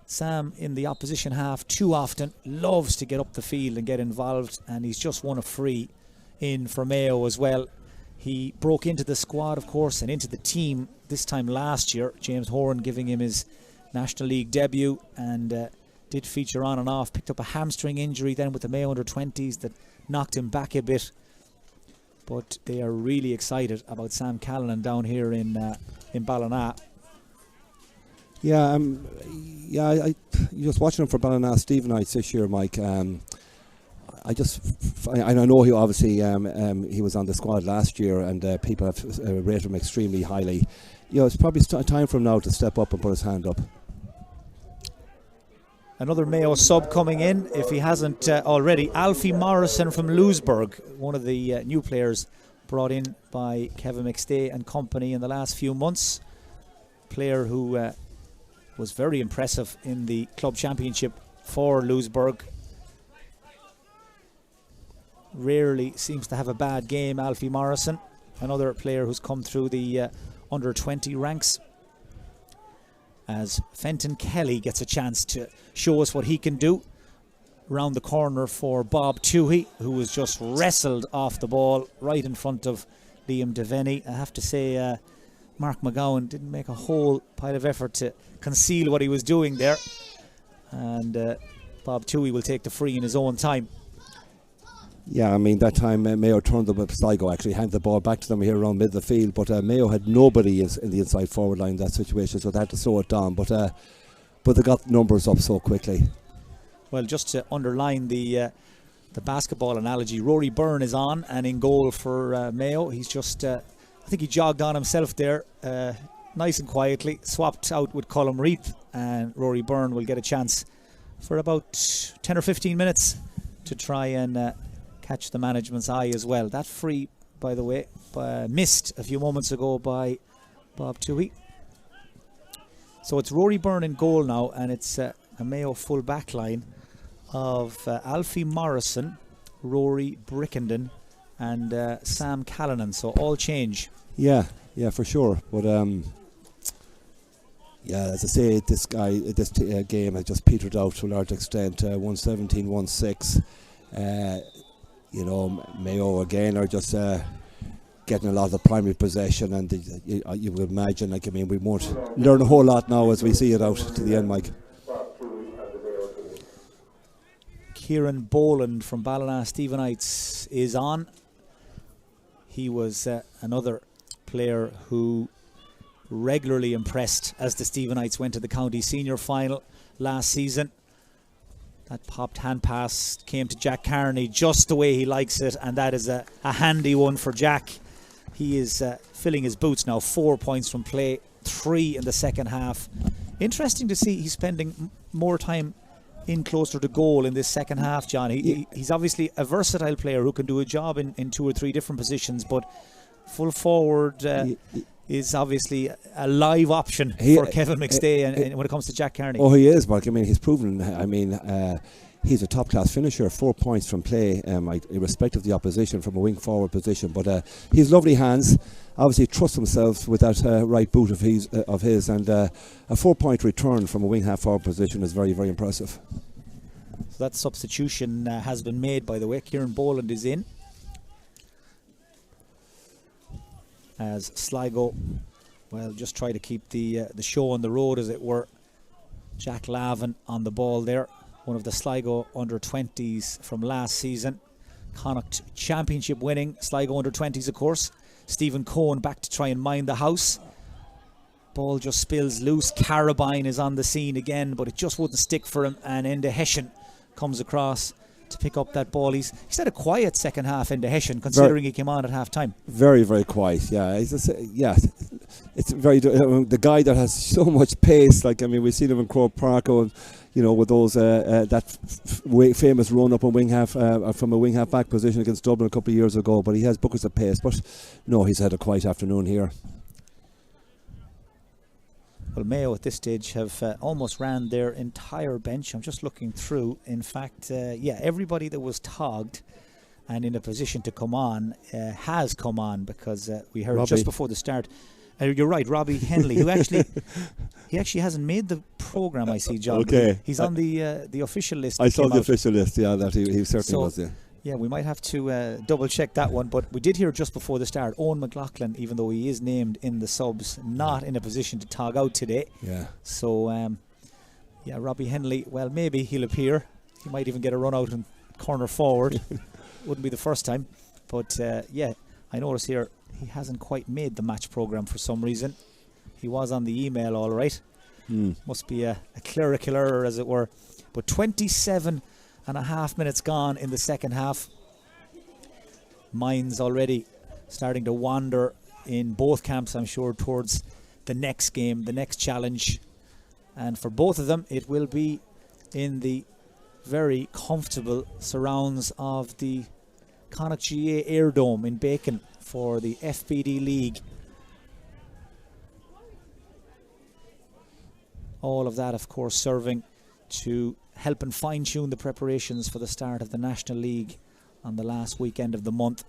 Sam in the opposition half too often. Loves to get up the field and get involved, and he's just won a free in for Mayo as well. He broke into the squad, of course, and into the team this time last year. James Horan giving him his National League debut, and did feature on and off. Picked up a hamstring injury then with the Mayo under-20s that knocked him back a bit. But they are really excited about Sam Callanan down here in Ballina. I just watching him for Ballina Stephenites this year, Mike. I know he obviously he was on the squad last year, and people have rated him extremely highly. It's probably time for him now to step up and put his hand up. Another Mayo sub coming in, if he hasn't already. Alfie Morrison from Louisburg, one of the new players brought in by Kevin McStay and company in the last few months. Player who was very impressive in the club championship for Louisburg. Rarely seems to have a bad game, Alfie Morrison. Another player who's come through the under-20 ranks, as Fenton Kelly gets a chance to show us what he can do. Round the corner for Bob Toohey, who was just wrestled off the ball right in front of Liam Devaney. I have to say, Mark McGowan didn't make a whole pile of effort to conceal what he was doing there. And Bob Toohey will take the free in his own time. Yeah, that time Mayo turned them up. Sligo actually handed the ball back to them here around mid of the field, but Mayo had nobody in the inside forward line in that situation, so they had to slow it down. But they got numbers up so quickly. Well, just to underline the basketball analogy, Rory Byrne is on and in goal for Mayo. He's just, I think he jogged on himself there, nice and quietly, swapped out with Colm Reith, and Rory Byrne will get a chance for about 10 or 15 minutes to try and catch the management's eye as well. That free, by the way, missed a few moments ago by Bob Toohey. So it's Rory Byrne in goal now, and it's a Mayo full back line of Alfie Morrison, Rory Brickenden, and Sam Callanan. So all change. Yeah, for sure. But as I say, this game has just petered out to a large extent. 117-1-6. Mayo again are just getting a lot of the primary possession, and you would imagine, like, I mean, we won't learn a whole lot now as we see it out to the end, Mike. Kieran Boland from Ballina Stephenites is on. He was another player who regularly impressed as the Stephenites went to the county senior final last season. That popped hand pass came to Jack Carney just the way he likes it, and that is a handy one for Jack. He is filling his boots now. 4 points from play, 3 in the second half. Interesting to see he's spending more time in closer to goal in this second half, John. He's obviously a versatile player who can do a job in 2 or 3 different positions, but full forward is obviously a live option for Kevin McStay and when it comes to Jack Carney. Oh, he is, Mark. I mean, he's proven, I mean, he's a top-class finisher, 4 points from play, irrespective of the opposition from a wing-forward position. But he's lovely hands, obviously trusts himself with that right boot of his, and a 4-point return from a wing-half-forward position is very, very impressive. So that substitution has been made, by the way. Kieran Boland is in, as Sligo, well, just try to keep the show on the road, as it were. Jack Lavin on the ball there, one of the Sligo under-20s from last season. Connacht championship winning Sligo under-20s, of course. Stephen Cohen back to try and mind the house. Ball just spills loose. Carabine is on the scene again, but it just wouldn't stick for him, and Enda Hessian comes across to pick up that ball. He's had a quiet second half in the Hessian, considering he came on at half time. Very, very quiet. Yeah, it's very the guy that has so much pace. Like, I mean, we've seen him in Croke Park, and with those famous run up on wing half from a wing half back position against Dublin a couple of years ago. But he has buckets of pace. But no, he's had a quiet afternoon here. Well, Mayo at this stage have almost ran their entire bench. I'm just looking through. In fact, everybody that was togged and in a position to come on has come on, because we heard Robbie just before the start. You're right, Robbie Henley, who he actually hasn't made the programme, I see, John. Okay. He's on the official list. I saw the official list, yeah, that he certainly was, yeah. Yeah, we might have to double check that one, but we did hear just before the start, Owen McLaughlin, even though he is named in the subs, not in a position to tog out today. Yeah. So, Robbie Henley, well, maybe he'll appear. He might even get a run out and corner forward. Wouldn't be the first time. But, I notice here he hasn't quite made the match programme for some reason. He was on the email all right. Must be a clerical error, as it were. But 27.5 minutes gone in the second half. Minds already starting to wander in both camps, I'm sure, towards the next game, the next challenge. And for both of them, it will be in the very comfortable surrounds of the Connacht GA Airdome in Bacon for the FBD League. All of that, of course, serving to help and fine-tune the preparations for the start of the National League on the last weekend of the month,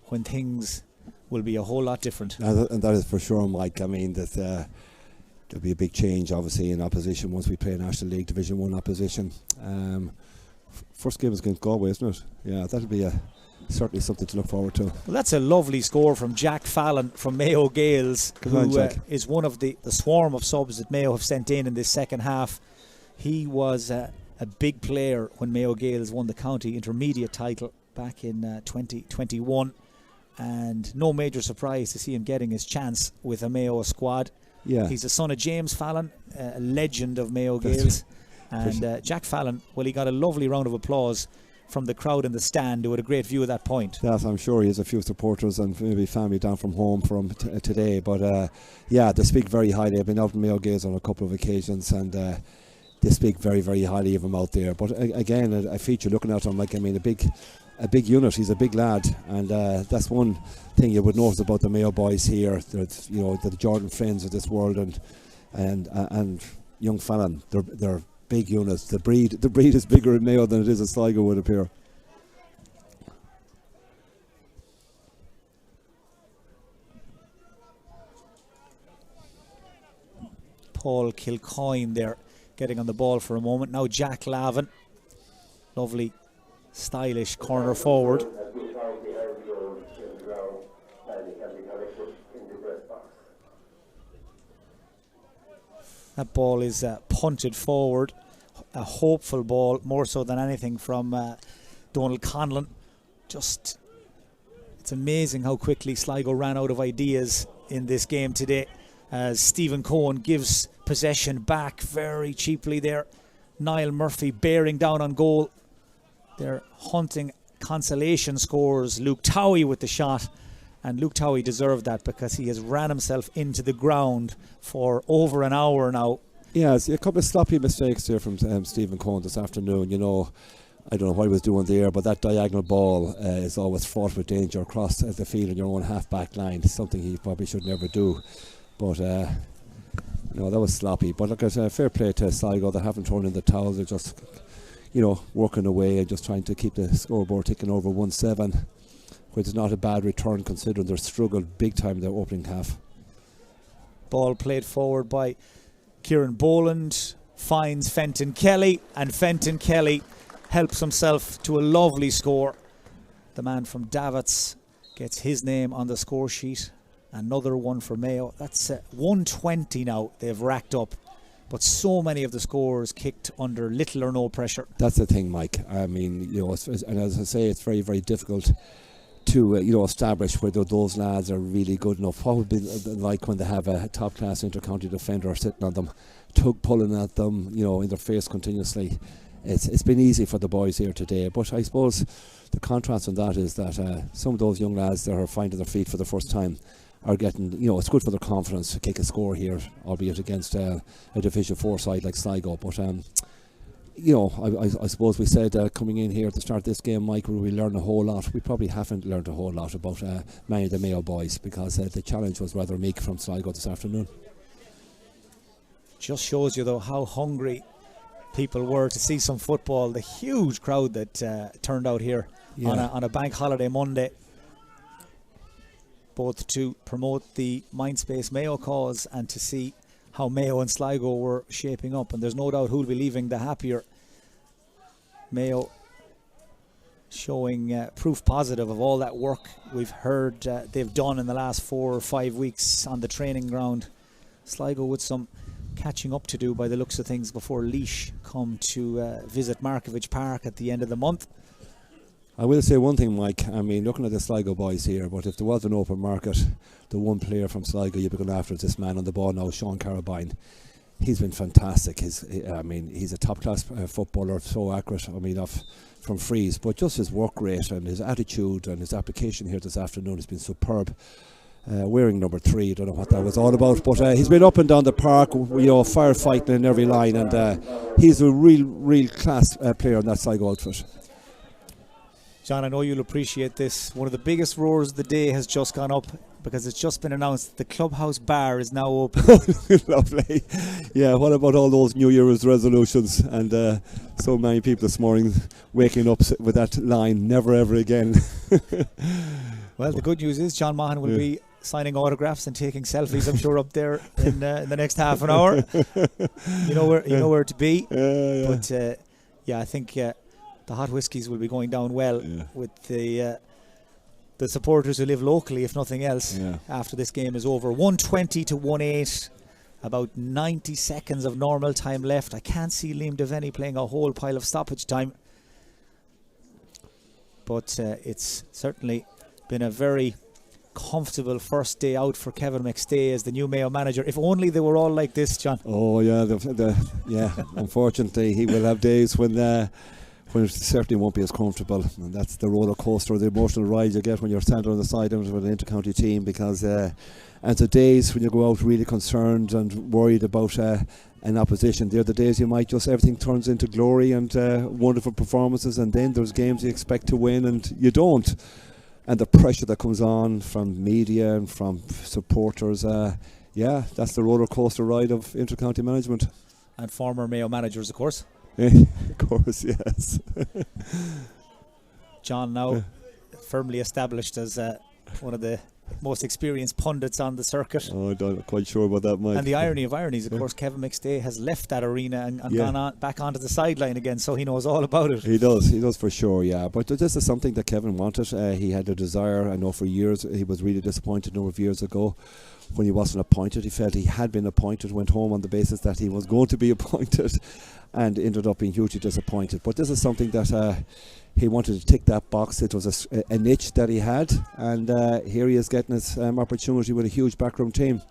when things will be a whole lot different. And that is for sure, Mike. I mean, that there'll be a big change, obviously, in opposition once we play National League Division 1 opposition. First game is against Galway, isn't it? Yeah, that'll be certainly something to look forward to. Well, that's a lovely score from Jack Fallon from Mayo Gales, who is one of the swarm of subs that Mayo have sent in this second half. He was a big player when Mayo Gales won the county intermediate title back in 2021, and no major surprise to see him getting his chance with a Mayo squad. Yeah, he's the son of James Fallon, a legend of Mayo Gales. And Jack Fallon, well, he got a lovely round of applause from the crowd in the stand, who had a great view of that point. Yes, I'm sure he has a few supporters and maybe family down from home from today. But they speak very highly. I've been out in Mayo Gales on a couple of occasions, and they speak very, very highly of him out there. But again, a feature looking at him, like, I mean, a big unit. He's a big lad, and that's one thing you would notice about the Mayo boys here. The Jordan Friends of this world, and young Fallon. They're big units. The breed is bigger in Mayo than it is in Sligo, would appear. Paul Kilcoyne there getting on the ball for a moment. Now Jack Lavin, lovely stylish corner forward. That ball is punted forward. A hopeful ball, more so than anything, from Donald Conlon. It's amazing how quickly Sligo ran out of ideas in this game today, as Stephen Cohen gives possession back very cheaply there. Niall Murphy bearing down on goal. They're hunting consolation scores. Luke Towie with the shot, and Luke Towie deserved that because he has ran himself into the ground for over an hour now. Yeah, a couple of sloppy mistakes here from Stephen Cohen this afternoon. I don't know what he was doing there, but that diagonal ball is always fraught with danger across the field in your own half-back line, something he probably should never do. But no, that was sloppy. But look, fair play to Sligo. They haven't thrown in the towel. They're just, working away and just trying to keep the scoreboard ticking over 1-7, which is not a bad return considering they struggled big time in their opening half. Ball played forward by Kieran Boland, finds Fenton Kelly, and Fenton Kelly helps himself to a lovely score. The man from Davits gets his name on the score sheet. Another one for Mayo. That's 120 now they've racked up, but so many of the scores kicked under little or no pressure. That's the thing, Mike. I mean, and as I say, it's very, very difficult to establish whether those lads are really good enough. What would be like when they have a top class intercounty defender sitting on them, pulling at them, in their face continuously. It's been easy for the boys here today, but I suppose the contrast on that is that some of those young lads that are finding their feet for the first time are getting, it's good for their confidence to kick a score here, albeit against a Division 4 side like Sligo. But I suppose we said coming in here at the start of this game, Mike, will we learn a whole lot? We probably haven't learned a whole lot about many of the Mayo boys, because the challenge was rather meek from Sligo this afternoon. Just shows you though how hungry people were to see some football. The huge crowd that turned out here on a bank holiday Monday, both to promote the Mindspace Mayo cause and to see how Mayo and Sligo were shaping up. And there's no doubt who'll be leaving the happier. Mayo showing proof positive of all that work we've heard they've done in the last 4 or 5 weeks on the training ground. Sligo with some catching up to do by the looks of things before Laois come to visit Markovich Park at the end of the month. I will say one thing, Mike. I mean, looking at the Sligo boys here, but if there was an open market, the one player from Sligo you'd be going after is this man on the ball now, Sean Carabine. He's been fantastic. He's a top class footballer, so accurate. From frees, but just his work rate and his attitude and his application here this afternoon has been superb. Wearing number 3, don't know what that was all about, but he's been up and down the park, firefighting in every line, and he's a real class player on that Sligo outfit. John, I know you'll appreciate this. One of the biggest roars of the day has just gone up because it's just been announced the clubhouse bar is now open. Lovely. Yeah, what about all those New Year's resolutions? And so many people this morning waking up with that line, never ever again. Well, the good news is John Mahan will be signing autographs and taking selfies, I'm sure, up there in the next half an hour. You know where to be. But I think the hot whiskies will be going down well with the supporters who live locally, if nothing else, after this game is over. 120 to 1-8, about 90 seconds of normal time left. I can't see Liam Devaney playing a whole pile of stoppage time, but it's certainly been a very comfortable first day out for Kevin McStay as the new Mayo manager. If only they were all like this, John. Oh yeah, unfortunately he will have days when it certainly won't be as comfortable, and that's the roller coaster, the emotional ride you get when you're standing on the sidelines with an intercounty team, because and the days when you go out really concerned and worried about an opposition, they're the days you might just, everything turns into glory and wonderful performances, and then there's games you expect to win and you don't, and the pressure that comes on from media and from supporters, that's the roller coaster ride of intercounty management. And former Mayo managers, of course. Of course, yes. John now firmly established as one of the most experienced pundits on the circuit. Oh, I'm not quite sure about that, Mike. And the irony of ironies, of course, Kevin McStay has left that arena and gone back onto the sideline again, so he knows all about it. He does for sure, yeah. But this is something that Kevin wanted. He had a desire. I know for years he was really disappointed a number of years ago when he wasn't appointed. He felt he had been appointed, went home on the basis that he was going to be appointed, and ended up being hugely disappointed. But this is something that he wanted to tick that box. It was a niche that he had, and here he is getting his opportunity with a huge backroom team.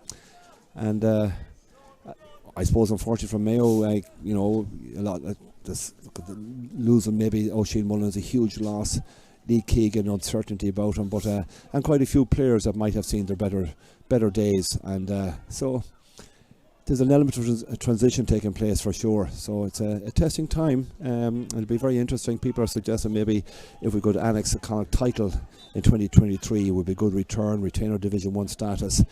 And I suppose, unfortunately for Mayo, a lot of this losing maybe O'Shea Mullen is a huge loss. Lee Keegan, uncertainty about him, but and quite a few players that might have seen their better days, and so there's an element of a transition taking place for sure. So it's a testing time. It'll be very interesting. People are suggesting maybe if we could annex a Connacht title in 2023, it would be a good retain our Division 1 status.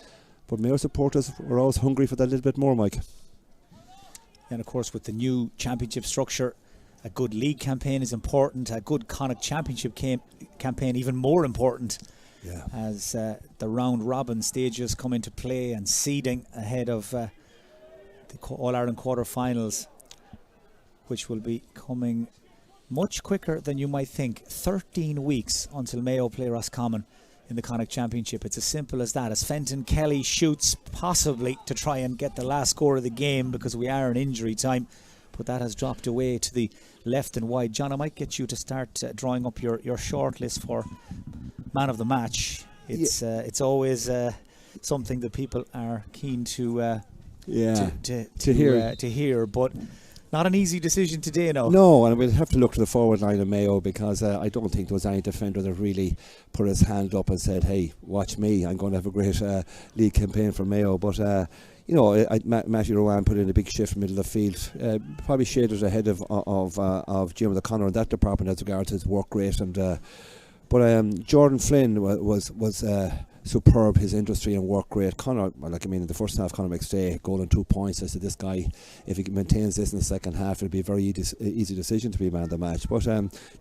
But Mayo supporters are always hungry for that little bit more, Mike. And of course, with the new championship structure, a good league campaign is important. A good Connacht championship campaign even more important. Yeah. As the round robin stages come into play and seeding ahead of the All-Ireland quarter-finals, which will be coming much quicker than you might think. 13 weeks until Mayo play Roscommon in the Connacht Championship. It's as simple as that. As Fenton Kelly shoots possibly to try and get the last score of the game, because we are in injury time, but that has dropped away to the left and wide. John, I might get you to start drawing up your short list for man of the match. It's always something that people are keen to hear, but not an easy decision today, no. No, and we'll have to look to the forward line of Mayo, because I don't think there was any defender that really put his hand up and said, hey, watch me, I'm going to have a great league campaign for Mayo. But Matthew Rowan put in a big shift in the middle of the field, probably shaded ahead of Jim O'Connor in that department as regards his work rate. And but Jordan Flynn was superb, his industry and work rate. In the first half, Conor McStay, goal and 2 points. I said, this guy, if he maintains this in the second half, it'll be a very easy decision to be man of the match. But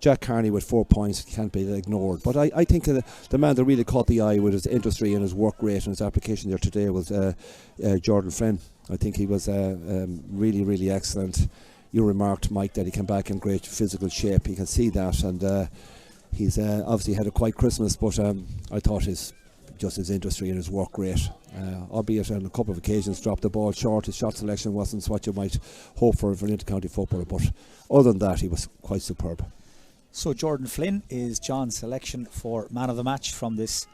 Jack Carney with 4 points can't be ignored. But I think the man that really caught the eye with his industry and his work rate and his application there today was Jordan Flynn. I think he was really, really excellent. You remarked, Mike, that he came back in great physical shape. You can see that, and he's obviously had a quiet Christmas, but I thought his industry and his work rate, albeit on a couple of occasions dropped the ball short. His shot selection wasn't what you might hope for an inter-county footballer, but other than that, he was quite superb. So Jordan Flynn is John's selection for man of the match from this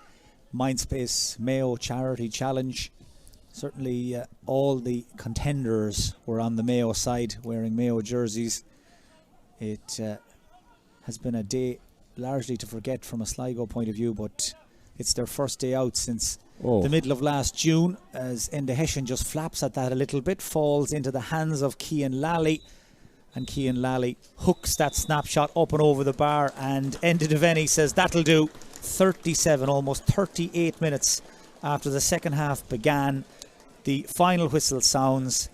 Mindspace Mayo Charity Challenge. Certainly all the contenders were on the Mayo side wearing Mayo jerseys. It has been a day largely to forget from a Sligo point of view, but it's their first day out since the middle of last June, as Enda Hession just flaps at that a little bit, falls into the hands of Cian Lally, and Cian Lally hooks that snapshot up and over the bar, and Enda Devaney says that'll do. 37, almost 38 minutes after the second half began, the final whistle sounds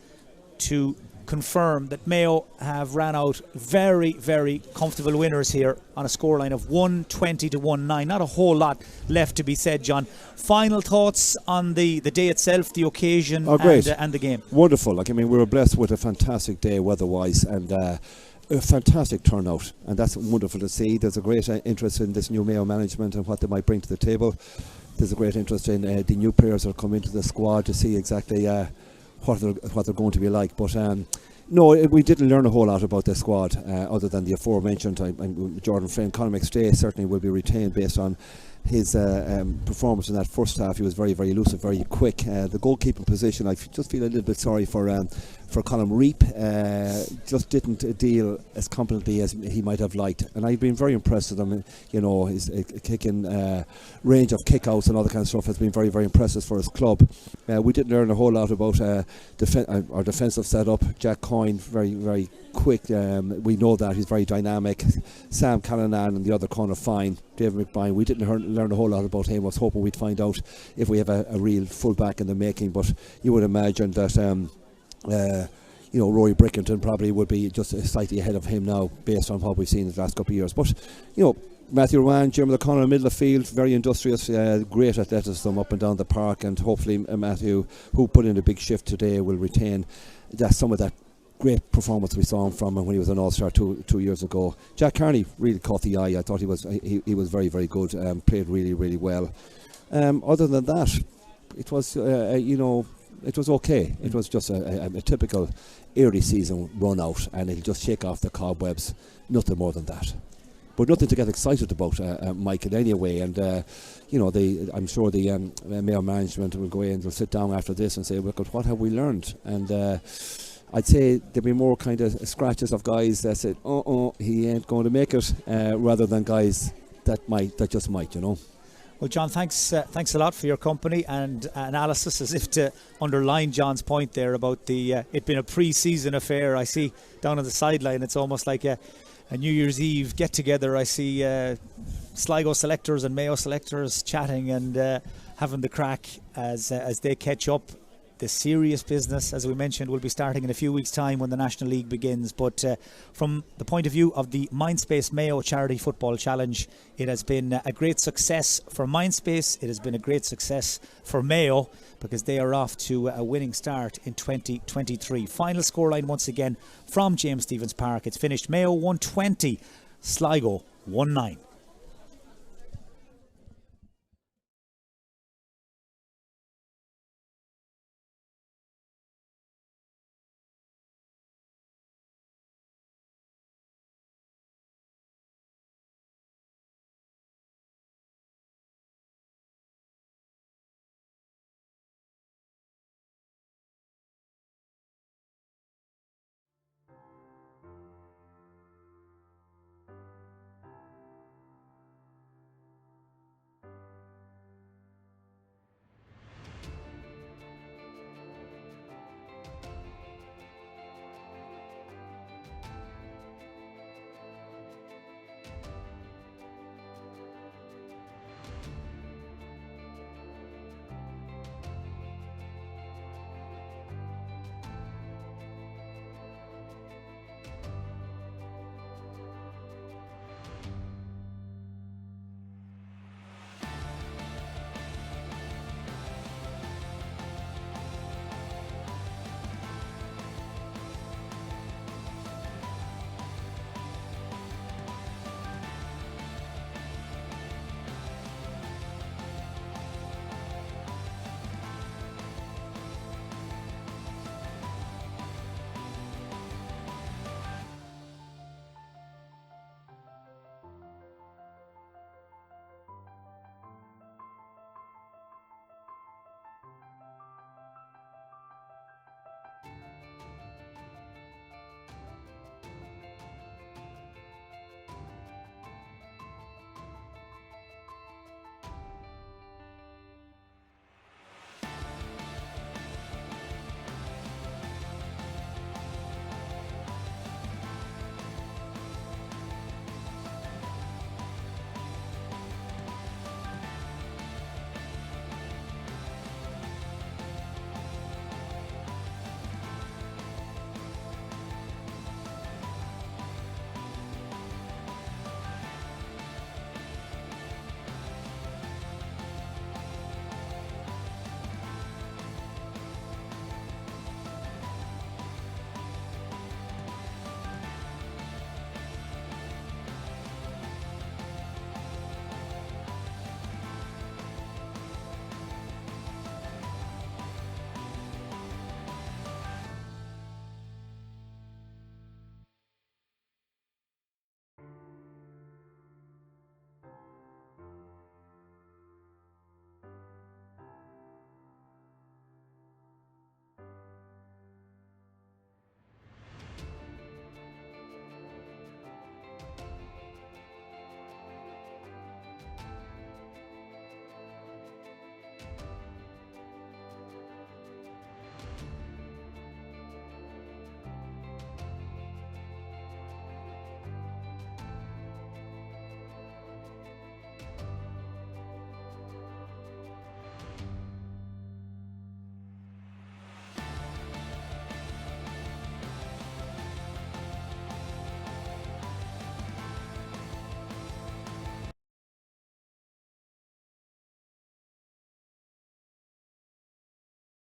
to confirm that Mayo have ran out very, very comfortable winners here on a scoreline of 120 to 1-9. Not a whole lot left to be said, John. Final thoughts on the day itself, the occasion, and the game? Wonderful. We were blessed with a fantastic day weather-wise, and a fantastic turnout, and that's wonderful to see. There's a great interest in this new Mayo management and what they might bring to the table. There's a great interest in the new players that come into the squad to see exactly what they're going to be like. But no, we didn't learn a whole lot about this squad other than the aforementioned Jordan Flynn. Conor McStay certainly will be retained based on his performance in that first half. He was very, very elusive, very quick. The goalkeeping position, I just feel a little bit sorry for Colm Reap. Just didn't deal as competently as he might have liked, and I've been very impressed with him. His kicking range of kickouts and all that kind of stuff has been very, very impressive for his club. We didn't learn a whole lot about our defensive setup. Jack Coyne, very, very quick. We know that he's very dynamic. Sam Callanan in the other corner, fine. David McBride, we didn't learn a whole lot about him. I was hoping we'd find out if we have a real full-back in the making, but you would imagine that Rory Brickington probably would be just slightly ahead of him now based on what we've seen in the last couple of years. But Matthew Rwan, Jim O'Connor, middle of the field, very industrious, great athleticism up and down the park, and hopefully Matthew, who put in a big shift today, will retain some of that great performance we saw him from when he was an All-Star 2 years ago. Jack Carney really caught the eye. I thought he was very, very good, played really, really well. Other than that, it was it was okay. It was just a typical early season run out, and he'll just shake off the cobwebs, nothing more than that. But nothing to get excited about, Mike, in any way. And I'm sure the Mayo management will go in, they'll sit down after this and say, look, what have we learned? And I'd say there'll be more kind of scratches of guys that said, he ain't going to make it, rather than guys that just might. Well, John, thanks a lot for your company and analysis, as if to underline John's point there about it being a pre-season affair. I see down on the sideline, it's almost like a New Year's Eve get-together. I see Sligo selectors and Mayo selectors chatting and having the crack as they catch up. The serious business, as we mentioned, will be starting in a few weeks' time when the National League begins. But from the point of view of the Mindspace Mayo Charity Football Challenge, it has been a great success for Mindspace. It has been a great success for Mayo, because they are off to a winning start in 2023. Final scoreline once again from James Stephens Park. It's finished Mayo 120, Sligo 1-9.